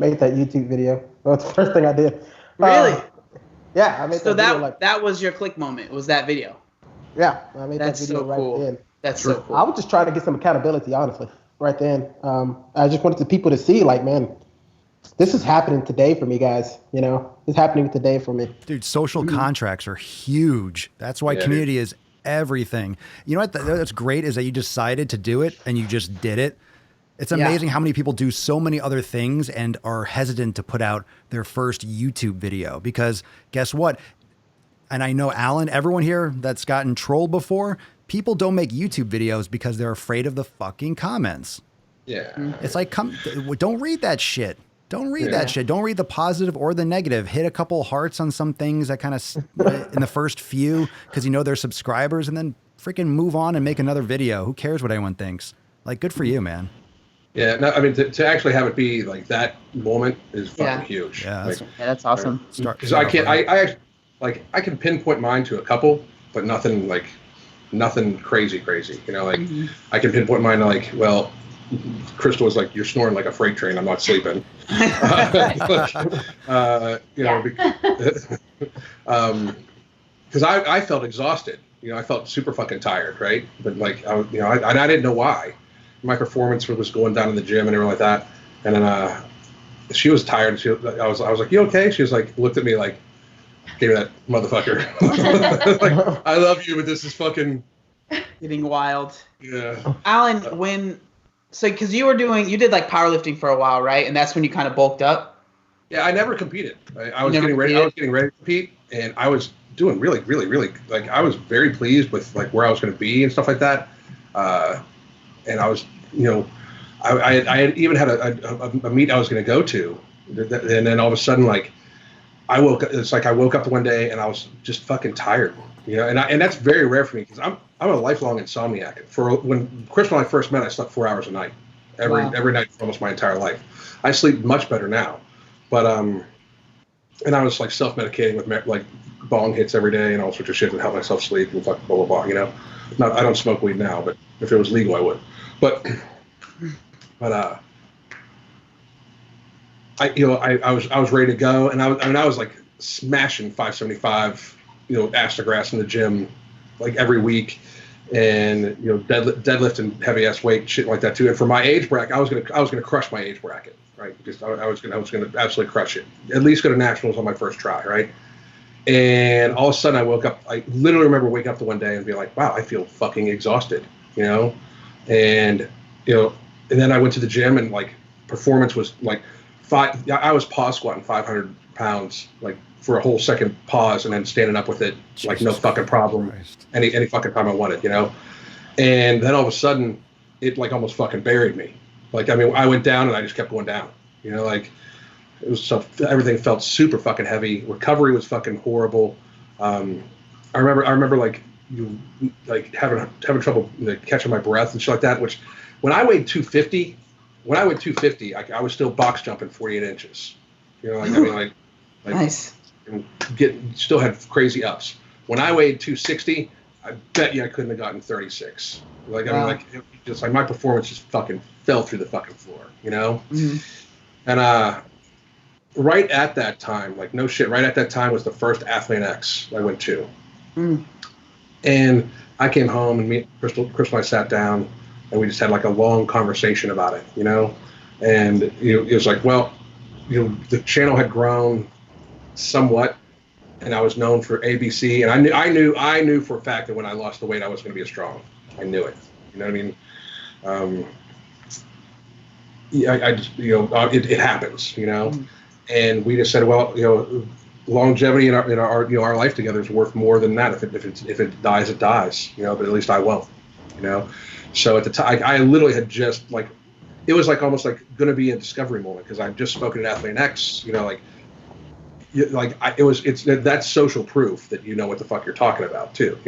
Made that YouTube video. That's the first thing I did. Really? Yeah, I made so that video. That was your click moment, was that video? Yeah, I made that video so cool. then. That's so cool. I was just trying to get some accountability, honestly, right then. I just wanted the people to see, like, man, this is happening today for me, guys. It's happening today for me. Dude, social contracts are huge. That's why community is everything. You know what? That's great is that you decided to do it and you just did it. It's amazing how many people do so many other things and are hesitant to put out their first YouTube video, because guess what? And I know Alan, everyone here that's gotten trolled before, people don't make YouTube videos because they're afraid of the fucking comments. Yeah. It's like, don't read that shit. Don't read that shit. Don't read the positive or the negative. Hit a couple hearts on some things that kind of in the first few, because they're subscribers, and then freaking move on and make another video. Who cares what anyone thinks? Like, good for you, man. Yeah, no, I mean, to actually have it be like that moment is fucking huge. Yeah, that's awesome. Because I can pinpoint mine to a couple, but nothing crazy. I can pinpoint mine to like, well, Crystal was like, you're snoring like a freight train. I'm not sleeping. Because I felt exhausted. I felt super fucking tired, right? But like, I didn't know why. My performance was going down in the gym and everything like that. And then she was tired. I was like, you okay? She was like, looked at me like, Gave me that motherfucker. Like, I love you, but this is fucking getting wild. Yeah. Alan, because you did like powerlifting for a while, right? And that's when you kind of bulked up. Yeah, I never competed. I was getting ready. I was getting ready to compete, and I was doing really, really, really like I was very pleased with like where I was going to be and stuff like that. And I was, I had even had a meet I was going to go to, and then all of a sudden, like I woke up one day and I was just fucking tired, and that's very rare for me because I'm a lifelong insomniac. When Crystal and I first met, I slept 4 hours a night, every night for almost my entire life. I sleep much better now. But and I was like self-medicating with like bong hits every day and all sorts of shit to help myself sleep and fuck blah blah blah. Not I don't smoke weed now, but if it was legal, I would. But I was ready to go, and I was like smashing 575, ass-to-grass in the gym like every week, and deadlift and heavy ass weight shit like that too. And for my age bracket, I was gonna crush my age bracket. Right, because I was gonna absolutely crush it. At least go to nationals on my first try, right? And all of a sudden, I woke up. I literally remember waking up the one day and being like, "Wow, I feel fucking exhausted," And then I went to the gym and like performance was like I was pause squatting 500 pounds like for a whole second pause and then standing up with it like no fucking problem, any fucking time I wanted, And then all of a sudden, it like almost fucking buried me. Like, I mean, I went down and I just kept going down, like it was so everything felt super fucking heavy. Recovery was fucking horrible. I remember like having trouble catching my breath and shit like that, which when I weighed 250, I was still box jumping 48 inches, nice. Still had crazy ups. When I weighed 260, I bet you I couldn't have gotten 36. Like, wow. I mean, like, just like my performance just fucking fell through the fucking floor, Mm-hmm. And right at that time, like no shit, right at that time was the first Athlete X I went to. Mm. And I came home and me, Crystal and I sat down and we just had like a long conversation about it, And it was like, well, the channel had grown somewhat. And I was known for ABC, and I knew for a fact that when I lost the weight, I was going to be strong. I knew it. You know what I mean? I just, it happens. Mm-hmm. And we just said, well, longevity in our life together is worth more than that. If it dies, it dies. But at least I won't. So at the time, I literally had just like, it was like almost like going to be a discovery moment because I'd just spoken at Athlete X. That's social proof that you know what the fuck you're talking about too,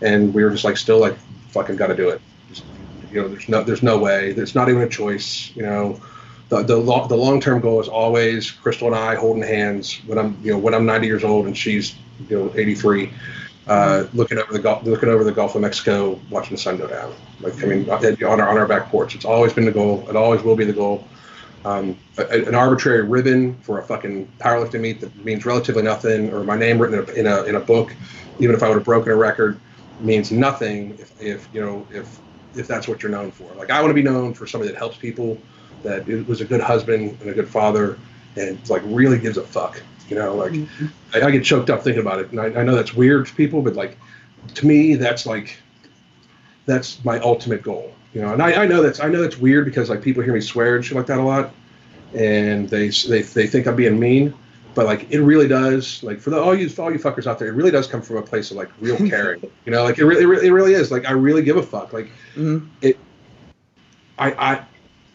and we were just like still like fucking gotta do it. Just, there's no way. There's not even a choice. The long-term goal is always Crystal and I holding hands when I'm 90 years old and she's 83, looking over the Gulf of Mexico, watching the sun go down. Like I mean, on our back porch. It's always been the goal. It always will be the goal. An arbitrary ribbon for a fucking powerlifting meet that means relatively nothing, or my name written in a book, even if I would have broken a record, means nothing if that's what you're known for. Like I want to be known for somebody that helps people, that was a good husband and a good father, and like really gives a fuck. Mm-hmm. I get choked up thinking about it, and I know that's weird to people, but like to me that's my ultimate goal. And I know that's weird because like people hear me swear and shit like that a lot, and they think I'm being mean, but like it really does. Like for all you fuckers out there, it really does come from a place of like real caring. Like it really is. Like I really give a fuck. Like mm-hmm.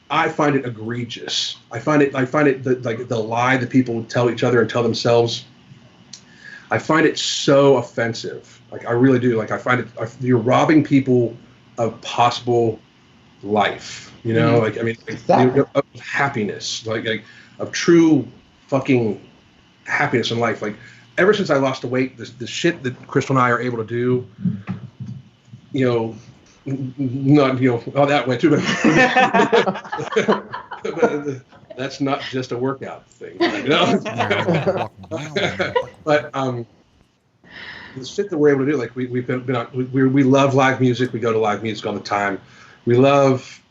I find it egregious. I find it like the lie that people tell each other and tell themselves. I find it so offensive. Like I really do. Like I find it you're robbing people of possible life, like I mean, exactly. Of happiness, like of true fucking happiness in life. Like ever since I lost the weight, the shit that Crystal and I are able to do, not all that went too, but that's not just a workout thing, but the shit that we're able to do, like we've been on, we love live music. We go to live music all the time. We love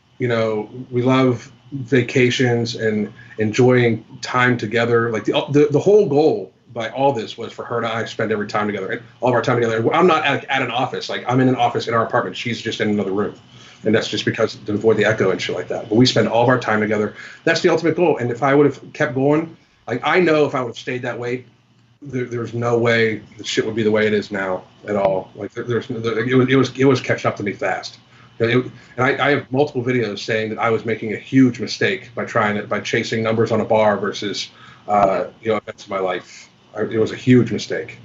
vacations and enjoying time together. Like the whole goal by all this was for her and I spend every time together, and all of our time together. I'm not at an office. Like, I'm in an office in our apartment. She's just in another room. And that's just because to avoid the echo and shit like that. But we spend all of our time together. That's the ultimate goal. And if I would have kept going, like, I know if I would have stayed that way, there's no way the shit would be the way it is now at all. Like, it was catching up to me fast. And I have multiple videos saying that I was making a huge mistake by chasing numbers on a bar versus events in my life. It was a huge mistake.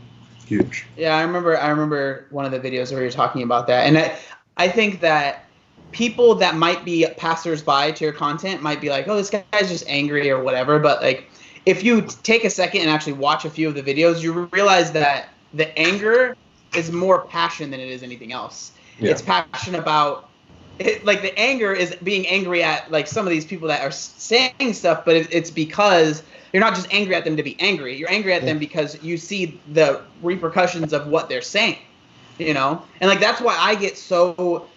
Huge. Yeah, I remember one of the videos where you're talking about that, and I think that people that might be passersby to your content might be like, oh, this guy's just angry or whatever. But like, if you take a second and actually watch a few of the videos, you realize that the anger is more passion than it is anything else. Yeah. It's passion about it, like the anger is being angry at like some of these people that are saying stuff, but it's because you're not just angry at them to be angry. You're angry at them because you see the repercussions of what they're saying, you know? And like, that's why I get so,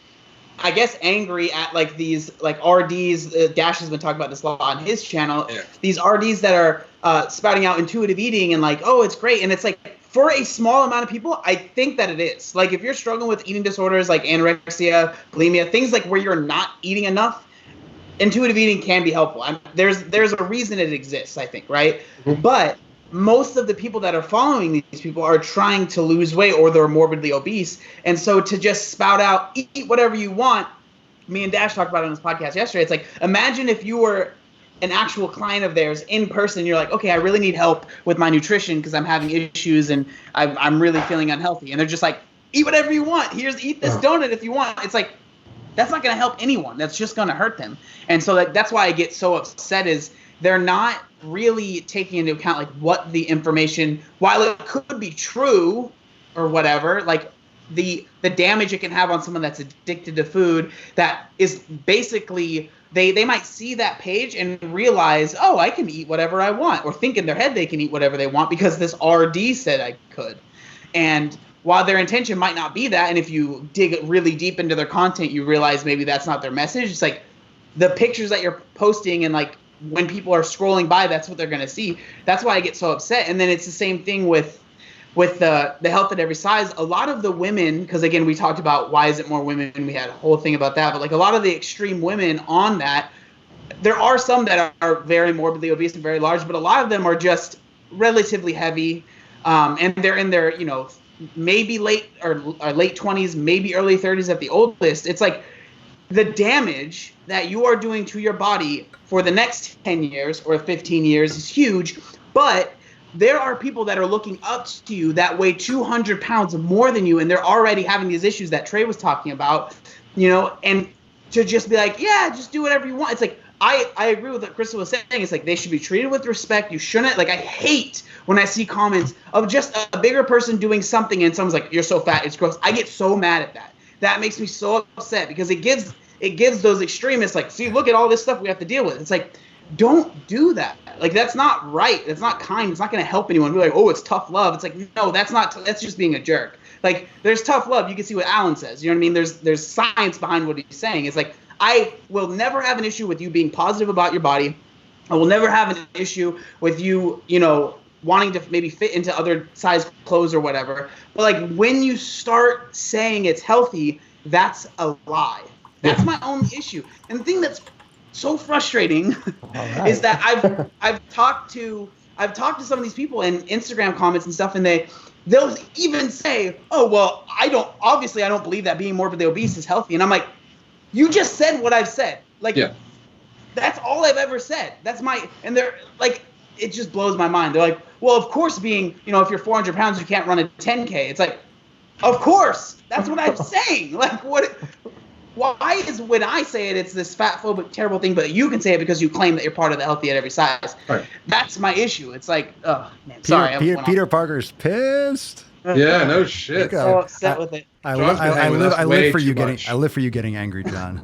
I guess, angry at like these like RDs. Dash has been talking about this a lot on his channel. Yeah. These RDs that are spouting out intuitive eating and like, oh, it's great. And it's like, for a small amount of people, I think that it is. Like, if you're struggling with eating disorders like anorexia, bulimia, things like where you're not eating enough, intuitive eating can be helpful. There's a reason it exists, I think, right? Mm-hmm. But most of the people that are following these people are trying to lose weight or they're morbidly obese. And so to just spout out, eat whatever you want, me and Dash talked about it on this podcast yesterday. It's like, imagine if you were an actual client of theirs in person, you're like, okay, I really need help with my nutrition because I'm having issues and I'm really feeling unhealthy. And they're just like, eat whatever you want. Eat this donut if you want. It's like, that's not going to help anyone. That's just going to hurt them. And so that's why I get so upset is they're not really taking into account like what the information, while it could be true or whatever, like the damage it can have on someone that's addicted to food, that is basically they might see that page and realize, oh, I can eat whatever I want, or think in their head they can eat whatever they want because this RD said I could. And while their intention might not be that, and if you dig really deep into their content, you realize maybe that's not their message. It's like the pictures that you're posting and like when people are scrolling by, that's what they're going to see. That's why I get so upset. And then it's the same thing with the health at every size. A lot of the women, because again, we talked about why is it more women? We had a whole thing about that. But like a lot of the extreme women on that, there are some that are very morbidly obese and very large, but a lot of them are just relatively heavy. And they're in their, maybe late 20s, maybe early 30s at the oldest. It's like the damage that you are doing to your body for the next 10 years or 15 years is huge. But there are people that are looking up to you that weigh 200 pounds more than you, and they're already having these issues that Trey was talking about, and to just be like, yeah, just do whatever you want. It's like, I agree with what Crystal was saying. It's like they should be treated with respect. You shouldn't, like, I hate when I see comments of just a bigger person doing something and someone's like, you're so fat, it's gross. I get so mad at that. That makes me so upset because it gives those extremists like, see, look at all this stuff we have to deal with. It's like, don't do that. Like, that's not right. That's not kind. It's not going to help anyone. Be like, oh, it's tough love. It's like, no, that's just being a jerk. Like, there's tough love. You can see what Alan says. You know what I mean? There's science behind what he's saying. It's like, I will never have an issue with you being positive about your body. I will never have an issue with you, wanting to maybe fit into other size clothes or whatever. But like, when you start saying it's healthy, that's a lie. That's my only issue. And the thing that's so frustrating is that I've talked to some of these people in Instagram comments and stuff, and they'll even say, oh, well, I don't believe that being morbidly obese is healthy. And I'm like, you just said what I've said. Like, yeah. That's all I've ever said. And they're like, it just blows my mind. They're like, well, of course being, if you're 400 pounds, you can't run a 10K. It's like, of course, that's what I'm saying. Like, why is when I say it, it's this fat phobic, terrible thing, but you can say it because you claim that you're part of the healthy at every size. Right. That's my issue. It's like, oh, man, sorry. Peter Parker's pissed. Yeah, no shit. I'm so upset with it. I live for you getting angry, John.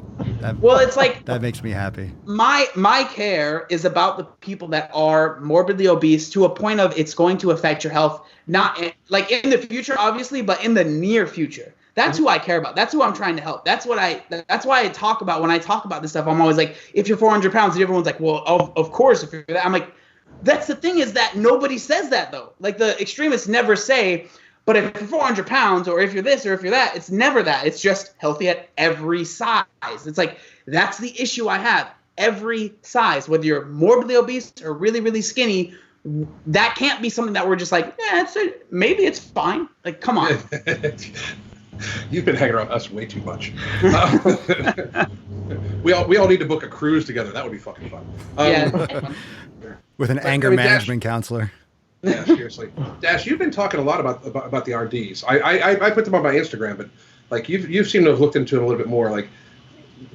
Well, it's like that makes me happy. My care is about the people that are morbidly obese to a point of it's going to affect your health, not like in the future, obviously, but in the near future. That's who I care about. That's who I'm trying to help. That's why I talk about when I talk about this stuff. I'm always like, if you're 400 pounds, and everyone's like, well, of course, if you're that. I'm like, That's the thing, is that nobody says that, though. Like, the extremists never say, but if you're 400 pounds, or if you're this, or if you're that, it's never that. It's just healthy at every size. It's like, that's the issue I have. Every size, whether you're morbidly obese or really, really skinny, that can't be something that we're just like, maybe it's fine. Like, come on. You've been hanging around us way too much. We all need to book a cruise together. That would be fucking fun. Yeah. With an anger management counselor. Yeah, seriously. Dash, you've been talking a lot about the RDs. I put them on my Instagram, but like you've seemed to have looked into it a little bit more. Like,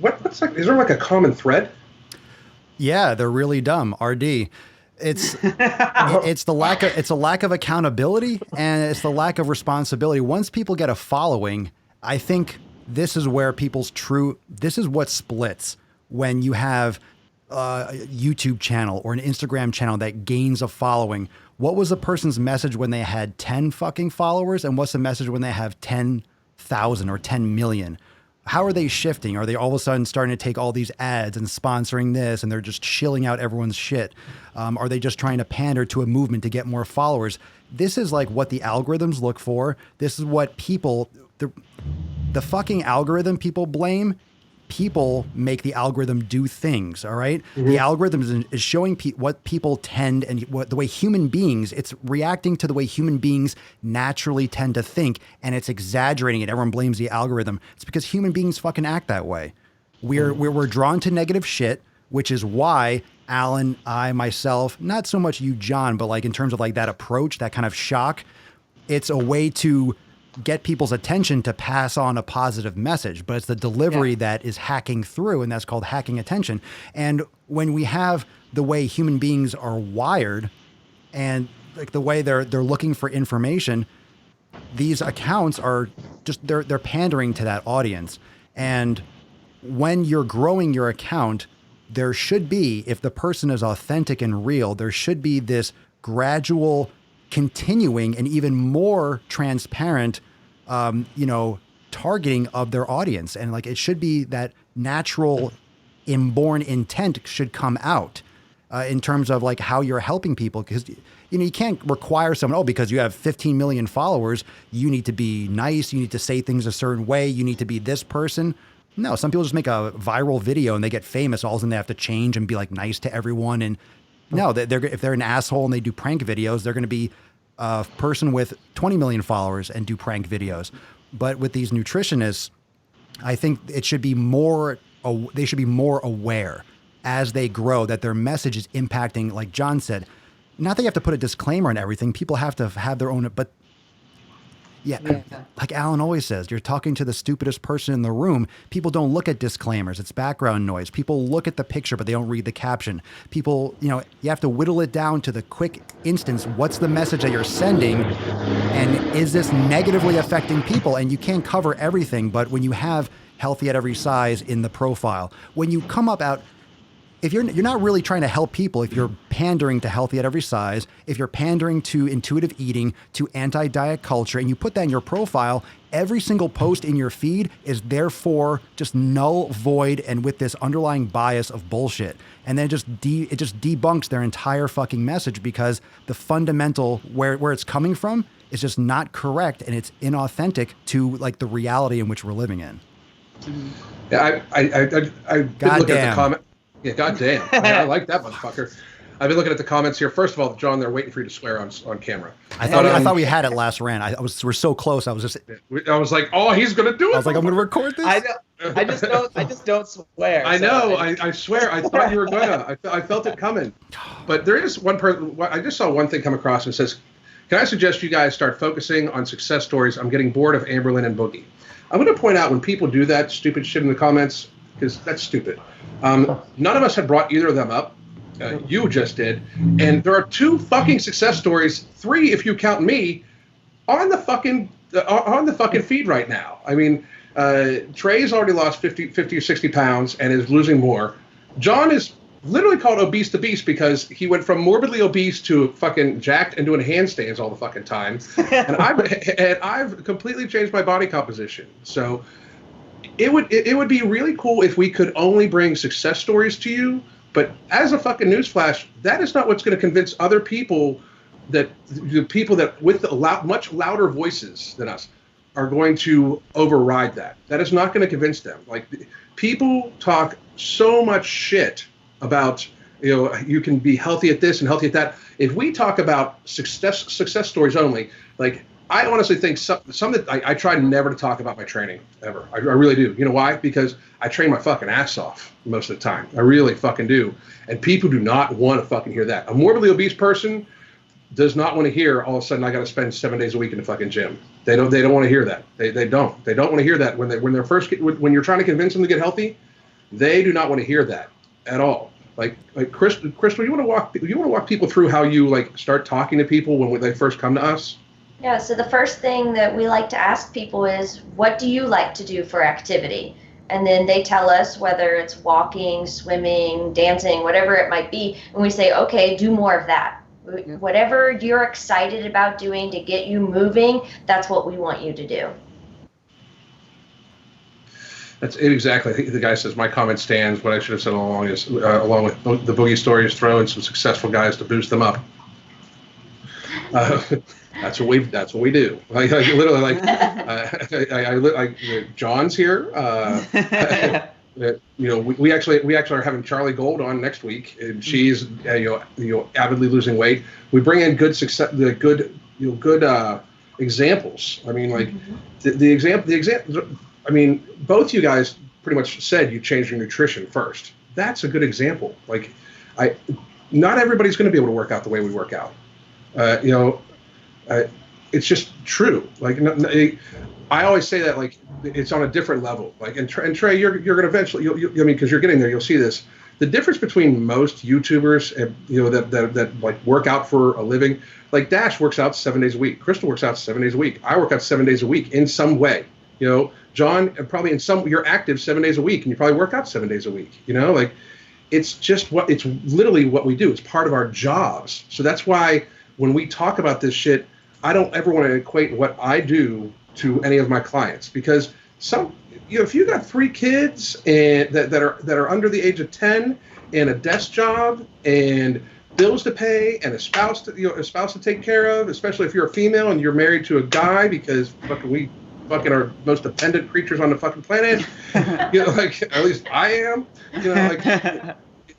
what's like? Is there like a common thread? Yeah, they're really dumb. RD. It's a lack of accountability, and it's the lack of responsibility. Once people get a following, I think this is where this is what splits when you have a YouTube channel or an Instagram channel that gains a following. What was the person's message when they had 10 fucking followers, and what's the message when they have 10,000 or 10 million? How are they shifting? Are they all of a sudden starting to take all these ads and sponsoring this, and they're just shilling out everyone's shit? Are they just trying to pander to a movement to get more followers? This is like what the algorithms look for. This is what people, the fucking algorithm people blame. People make the algorithm do things, all right? Mm-hmm. The algorithm is showing what people tend, and the way human beings, it's reacting to the way human beings naturally tend to think, and it's exaggerating it. Everyone blames the algorithm. It's because human beings fucking act that way. We're drawn to negative shit, which is why Alan, I, myself, not so much you, John, but like in terms of like that approach, that kind of shock, it's a way to get people's attention to pass on a positive message, but it's the delivery that is hacking through, and that's called hacking attention. And when we have the way human beings are wired, and like the way they're looking for information, these accounts are just they're pandering to that audience. And when you're growing your account, there should be, if the person is authentic and real, there should be this gradual, continuing, and even more transparent, targeting of their audience. And like, it should be that natural inborn intent should come out in terms of like how you're helping people. Because, you can't require someone, because you have 15 million followers, you need to be nice. You need to say things a certain way. You need to be this person. No, some people just make a viral video and they get famous. All of a sudden they have to change and be like nice to everyone. And no, if they're an asshole and they do prank videos, they're going to be a person with 20 million followers and do prank videos. But with these nutritionists, I think it should be they should be more aware as they grow that their message is impacting, like John said, not that you have to put a disclaimer on everything. People have to have their own, but like Alan always says, you're talking to the stupidest person in the room. People don't look at disclaimers. It's background noise. People look at the picture, but they don't read the caption. People, you have to whittle it down to the quick instance. What's the message that you're sending? And is this negatively affecting people? And you can't cover everything, but when you have healthy at every size in the profile, when you come up out, if you're not really trying to help people, if you're pandering to healthy at every size, if you're pandering to intuitive eating, to anti-diet culture, and you put that in your profile, every single post in your feed is therefore just null, void, and with this underlying bias of bullshit. And then it just debunks their entire fucking message, because the fundamental where it's coming from is just not correct, and it's inauthentic to like the reality in which we're living in. Yeah, I did look at the comment. Yeah, goddamn. I like that motherfucker. I've been looking at the comments here. First of all, John, they're waiting for you to swear on camera. I thought we had it last rant. We're so close. I was like, oh, he's gonna do it. I was like, I'm gonna record this. I just don't swear. I know. I swear. I thought you were gonna. I felt it coming. But there is one person. I just saw one thing come across and it says, "Can I suggest you guys start focusing on success stories? I'm getting bored of Amberlynn and Boogie." I'm going to point out when people do that stupid shit in the comments, because that's stupid. None of us had brought either of them up. You just did. And there are 2 fucking success stories, 3 if you count me, on the fucking feed right now. I mean, Trey's already lost 50 or 60 pounds and is losing more. John is literally called Obese the Beast because he went from morbidly obese to fucking jacked and doing handstands all the fucking time. And I've completely changed my body composition. So it would be really cool if we could only bring success stories to you, But as a fucking newsflash, that is not what's going to convince other people that the people that with the much louder voices than us are going to override that. That is not going to convince them. Like, people talk so much shit about, you can be healthy at this and healthy at that. If we talk about success stories only, like, I honestly think some that I try never to talk about my training ever. I really do. You know why? Because I train my fucking ass off most of the time. I really fucking do. And people do not want to fucking hear that. A morbidly obese person does not want to hear all of a sudden I got to spend 7 days a week in the fucking gym. They don't want to hear that. They don't want to hear that when when you're trying to convince them to get healthy. They do not want to hear that at all. Like Crystal, you want to walk people through how you like start talking to people when they first come to us? Yeah, so the first thing that we like to ask people is, what do you like to do for activity? And then they tell us whether it's walking, swimming, dancing, whatever it might be. And we say, okay, do more of that. Yeah. Whatever you're excited about doing to get you moving, that's what we want you to do. That's it exactly. I think the guy says, my comment stands. What I should have said all along is, along with the boogie stories, throw in some successful guys to boost them up. That's what we do. Like literally, like John's here. We actually are having Charlie Gold on next week, and she's avidly losing weight. We bring in good success, good examples. I mean, like the example. I mean, both you guys pretty much said you changed your nutrition first. That's a good example. Like, not everybody's going to be able to work out the way we work out. It's just true. Like, I always say that, like, it's on a different level. Like, and Trey, you're going to eventually, because you're getting there, you'll see this. The difference between most YouTubers, that like work out for a living, like Dash works out 7 days a week. Crystal works out 7 days a week. I work out 7 days a week in some way. John, probably you're active 7 days a week, and you probably work out 7 days a week. Like, it's literally what we do. It's part of our jobs. So that's why when we talk about this shit, I don't ever want to equate what I do to any of my clients, because if you got 3 kids and that are under the age of 10 and a desk job and bills to pay and a spouse to take care of, especially if you're a female and you're married to a guy, because we fucking are most dependent creatures on the fucking planet. Like, at least I am. Like,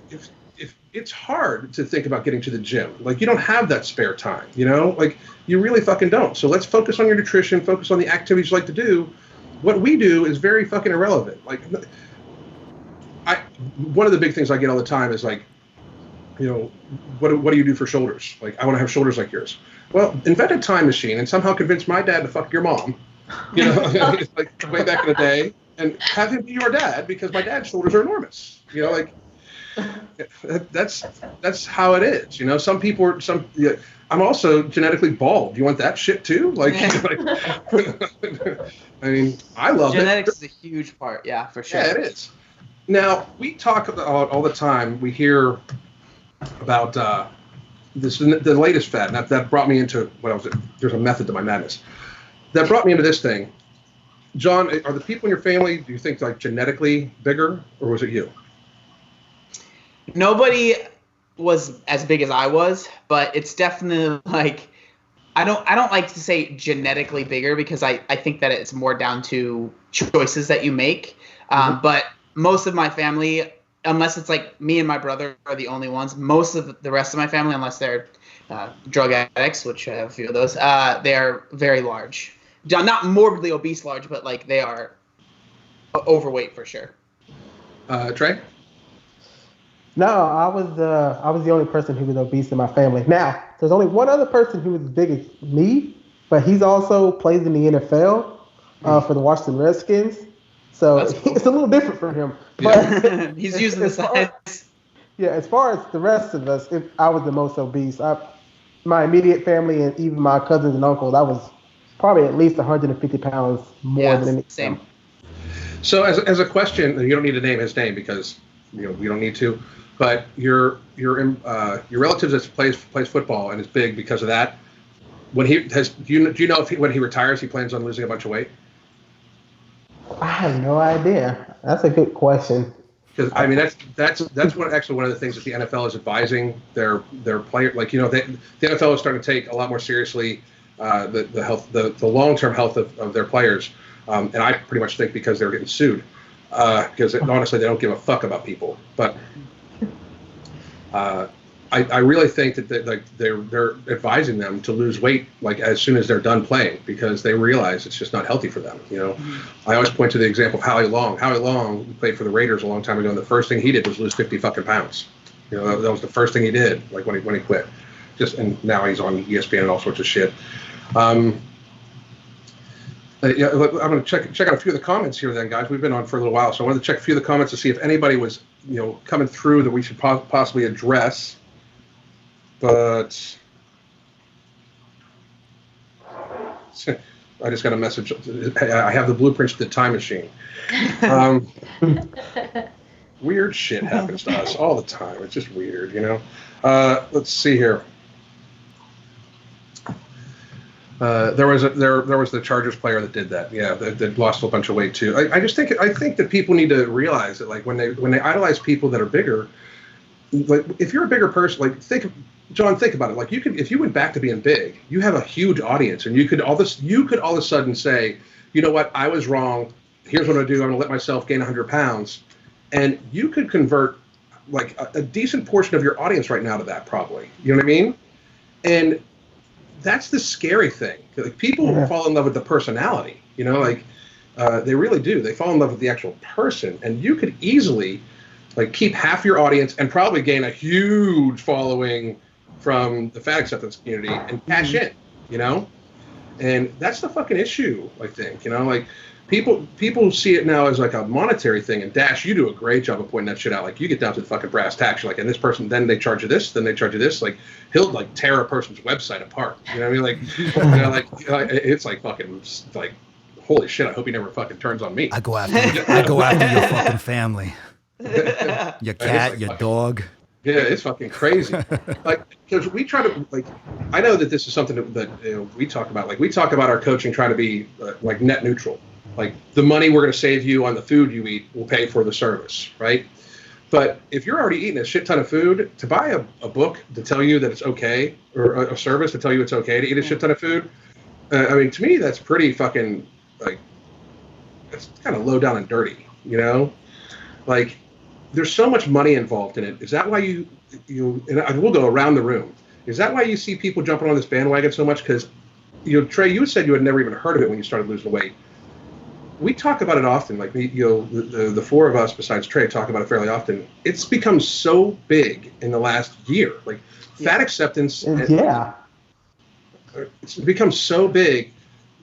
if it's hard to think about getting to the gym. Like, you don't have that spare time. Like, you really fucking don't. So let's focus on your nutrition. Focus on the activities you like to do. What we do is very fucking irrelevant. Like, one of the big things I get all the time is like, what do you do for shoulders? Like, I want to have shoulders like yours. Well, invent a time machine and somehow convince my dad to fuck your mom. Like way back in the day, and have him be your dad, because my dad's shoulders are enormous. Like, that's how it is. Some people are I'm also genetically bald. You want that shit too? Like, I mean, I love it. Genetics is a huge part. Yeah, for sure. Yeah, it is. Now, we talk about all the time. We hear about the latest fad, and that brought me into there's a method to my madness. That brought me into this thing. John, are the people in your family, do you think, like, genetically bigger, or was it you? Nobody was as big as I was, but it's definitely like, I don't like to say genetically bigger, because I think that it's more down to choices that you make. But most of my family, unless it's like me and my brother are the only ones, most of the rest of my family, unless they're drug addicts, which I have a few of those, they are very large. Not morbidly obese large, but like they are overweight for sure. Trey? No, I was the only person who was obese in my family. Now, there's only one other person who was as big as me, but he's also plays in the NFL for the Washington Redskins. So cool. It's a little different for him. But yeah. He's using the size. Yeah, as far as the rest of us, I was the most obese. My immediate family and even my cousins and uncles, I was probably at least 150 pounds more than anything. Same. So as a question, you don't need to name his name because we don't need to. But your relative that plays football and is big because of that. When do you know if when he retires he plans on losing a bunch of weight? I have no idea. That's a good question. Because I mean that's one of the things that the NFL is advising their player. Like the NFL is starting to take a lot more seriously the health, the long-term health of their players, and I pretty much think because they're getting sued, because honestly they don't give a fuck about people. But I really think that they're advising them to lose weight like as soon as they're done playing, because they realize it's just not healthy for them. I always point to the example of Howie Long. Howie Long played for the Raiders a long time ago, and the first thing he did was lose 50 fucking pounds. That was the first thing he did, like when he quit. And now he's on ESPN and all sorts of shit. I'm going to check out a few of the comments here, then, guys. We've been on for a little while, so I wanted to check a few of the comments to see if anybody was coming through that we should possibly address. But I just got a message. I have the blueprints to the time machine. Weird shit happens to us all the time. It's just weird, Let's see here. There was the Chargers player that did that. Yeah, that lost a bunch of weight too. I think that people need to realize that, like, when they idolize people that are bigger, like if you're a bigger person, like think about it. Like if you went back to being big, you have a huge audience, and you could all of a sudden say, you know what, I was wrong. Here's what I'm gonna do. I'm gonna let myself gain 100 pounds, and you could convert like a decent portion of your audience right now to that, probably. You know what I mean? And that's the scary thing. Like, people fall in love with the personality. They really do. They fall in love with the actual person, and you could easily like keep half your audience and probably gain a huge following from the fat acceptance community and cash in, and that's the fucking issue, I think. Like people see it now as like a monetary thing, and Dash, you do a great job of pointing that shit out. Like, you get down to the fucking brass tacks, you're like, and this person, then they charge you this, then they charge you this. Like, he'll like tear a person's website apart. You know what I mean? Like, it's like fucking like, holy shit, I hope he never fucking turns on me. I go after your fucking family. Your cat, your dog. Yeah, it's fucking crazy. Like, because we try to, like, I know that this is something that we talk about. Like, we talk about our coaching trying to be like net neutral. Like, the money we're going to save you on the food you eat will pay for the service, right? But if you're already eating a shit ton of food, to buy a book to tell you that it's okay, or a service to tell you it's okay to eat a shit ton of food, I mean, to me, that's pretty fucking, like, it's kind of low down and dirty, Like, there's so much money involved in it. Is that why you and I will go around the room. Is that why you see people jumping on this bandwagon so much? Because, Trey, you said you had never even heard of it when you started losing weight. We talk about it often. Like, the four of us besides Trey talk about it fairly often. It's become so big in the last year. Like, fat acceptance. It's become so big.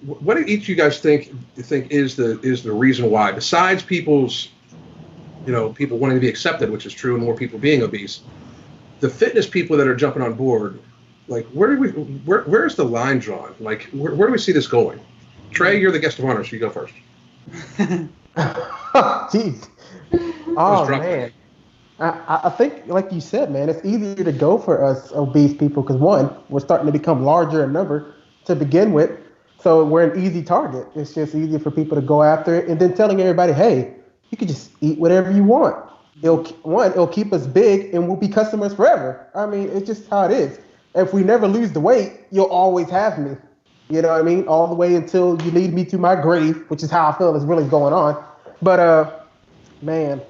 What do each of you guys think is the reason why, besides people's, people wanting to be accepted, which is true, and more people being obese, the fitness people that are jumping on board, like, where's the line drawn? Like, where do we see this going? Trey, you're the guest of honor, so you go first. Jeez. Oh, man. I think, like you said, man, it's easier to go for us obese people because, one, we're starting to become larger in number to begin with, so we're an easy target. It's just easier for people to go after it, and then telling everybody, hey, you can just eat whatever you want. It'll keep us big, and we'll be customers forever. I mean, it's just how it is. If we never lose the weight, you'll always have me. You know what I mean? All the way until you lead me to my grave, which is how I feel is really going on. But man,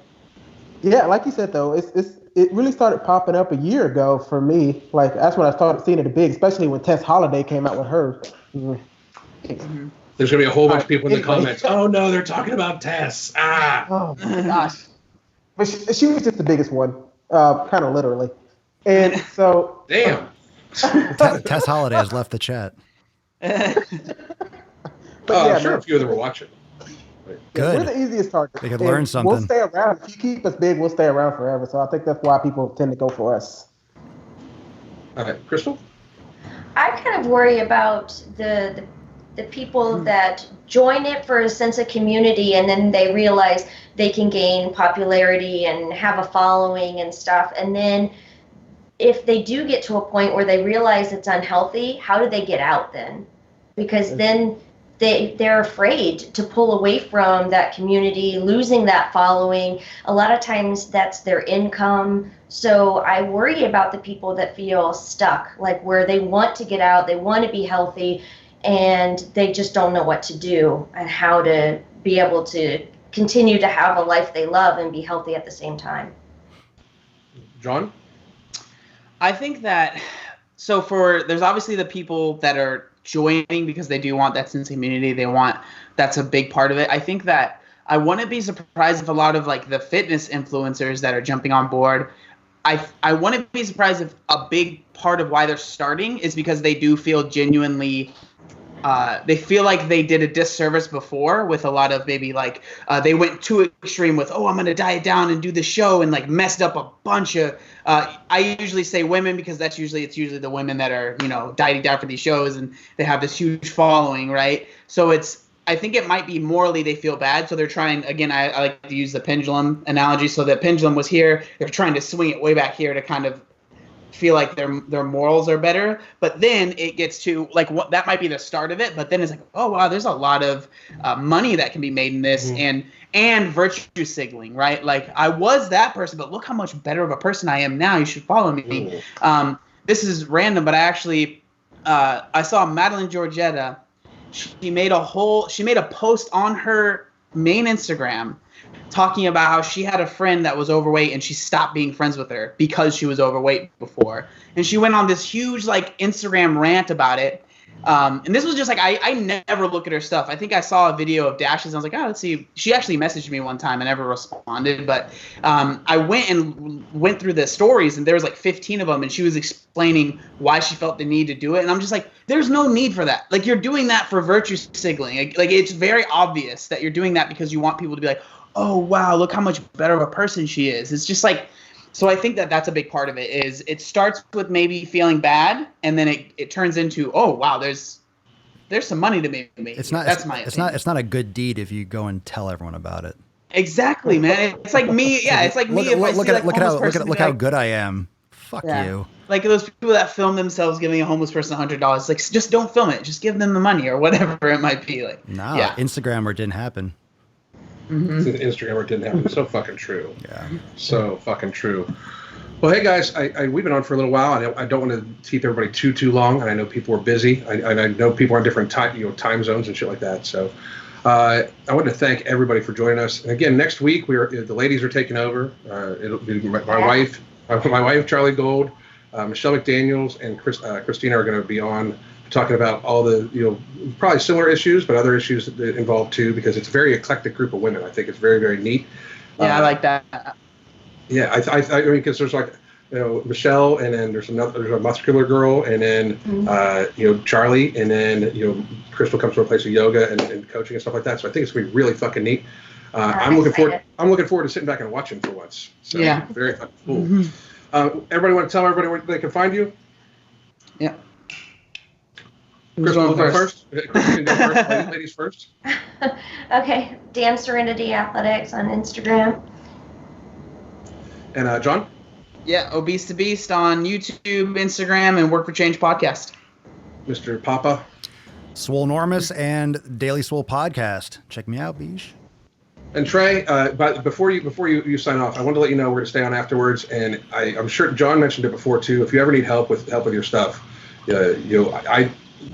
yeah, like you said though, it really started popping up a year ago for me. Like, that's when I started seeing it big, especially when Tess Holiday came out with her. Mm-hmm. There's gonna be a whole bunch of people in the comments. Oh no, they're talking about Tess. Oh my gosh. But she was just the biggest one, kind of literally. And so, damn. Tess Holiday has left the chat. But sure, a few of them were watching. Good. We're the easiest target. They could learn something. We'll stay around. If you keep us big, we'll stay around forever. So I think that's why people tend to go for us. All right, Crystal? I kind of worry about the people that join it for a sense of community, and then they realize they can gain popularity and have a following and stuff. And then if they do get to a point where they realize it's unhealthy, how do they get out then? Because then they're afraid to pull away from that community, losing that following. A lot of times that's their income. So I worry about the people that feel stuck, like where they want to get out, they want to be healthy, and they just don't know what to do and how to be able to continue to have a life they love and be healthy at the same time. John? I think that, so there's obviously the people that are joining because they do want that sense of community. That's a big part of it. I think that I wouldn't be surprised if a lot of like the fitness influencers that are jumping on board, I wouldn't be surprised if a big part of why they're starting is because they do feel genuinely, they feel like they did a disservice before with a lot of maybe like they went too extreme with, I'm going to diet down and do the show and like messed up a bunch of, I usually say women because it's usually the women that are, dieting down for these shows and they have this huge following, right? So I think it might be morally they feel bad. So they're trying, again, I like to use the pendulum analogy. So the pendulum was here. They're trying to swing it way back here to kind of feel like their morals are better. But then it gets to like that might be the start of it. But then it's like, oh, wow, there's a lot of money that can be made in this and virtue signaling, right? Like I was that person, but look how much better of a person I am now. You should follow me. This is random, but I actually I saw Madeline Georgetta. She made a post on her main Instagram talking about how she had a friend that was overweight and she stopped being friends with her because she was overweight before. And she went on this huge like Instagram rant about it. And this was just like, I never look at her stuff. I think I saw a video of Dash's. And I was like, let's see. She actually messaged me one time and never responded. But I went through the stories and there was like 15 of them. And she was explaining why she felt the need to do it. And I'm just like, there's no need for that. Like you're doing that for virtue signaling. Like it's very obvious that you're doing that because you want people to be like, oh, wow, look how much better of a person she is. It's just like, so I think that that's a big part of it is it starts with maybe feeling bad and then it turns into, oh, wow, there's some money to be made. It's not a good deed if you go and tell everyone about it. Exactly, man. It's like me. Yeah. It's like me. Look how good I am. Fuck you. Like those people that film themselves giving a homeless person $100. Like just don't film it. Just give them the money or whatever it might be. Like, Instagram or it didn't happen. Instagram or it didn't happen. So fucking true. Yeah. So fucking true. Well, hey guys, we've been on for a little while. I don't want to keep everybody too long, and I know people are busy. I know people are on different time zones and shit like that. So I want to thank everybody for joining us. And again, next week the ladies are taking over. It'll be my wife, Charlie Gold, Michelle McDaniels, and Christina are going to be on talking about all the probably similar issues, but other issues that involve too, because it's a very eclectic group of women. I think it's very, very neat. Yeah, I like that. Yeah, I mean, because there's like, Michelle, and then there's a muscular girl, and then Charlie, and then Crystal comes from a place of yoga and coaching and stuff like that. So I think it's gonna be really fucking neat. I'm looking forward to sitting back and watching for once. So yeah, very fucking cool. Everybody want to tell everybody where they can find you? Yeah. Crystal, go first. Ladies first. Okay, Dan Serenity Athletics on Instagram. And John? Yeah, Obese to Beast on YouTube, Instagram, and Work for Change podcast. Mr. Papa? Swolenormous and Daily Swole podcast. Check me out, Bish. And Trey, but before you sign off, I wanted to let you know we're going to stay on afterwards, and I'm sure John mentioned it before too. If you ever need help with your stuff,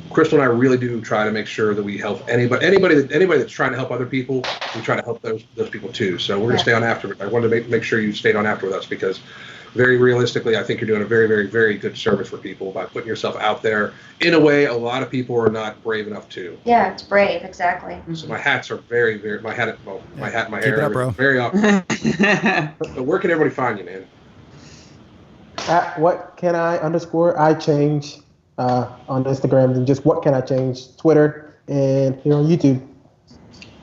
Crystal and I really do try to make sure that we help anybody that's trying to help other people. We try to help those people too. So we're going to stay on after. I wanted to make sure you stayed on after with us, because very realistically, I think you're doing a very, very, very good service for people by putting yourself out there in a way a lot of people are not brave enough to. Yeah, it's brave, exactly. So my hats are very, very, my hat and my hair up, bro. Very often. So where can everybody find you, man? At what can I change on Instagram, and just what can I change Twitter and here on YouTube.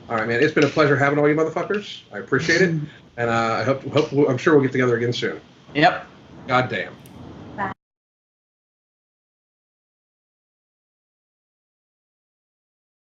All right, man. It's been a pleasure having all you motherfuckers. I appreciate it, and I'm sure we'll get together again soon. Yep. Goddamn.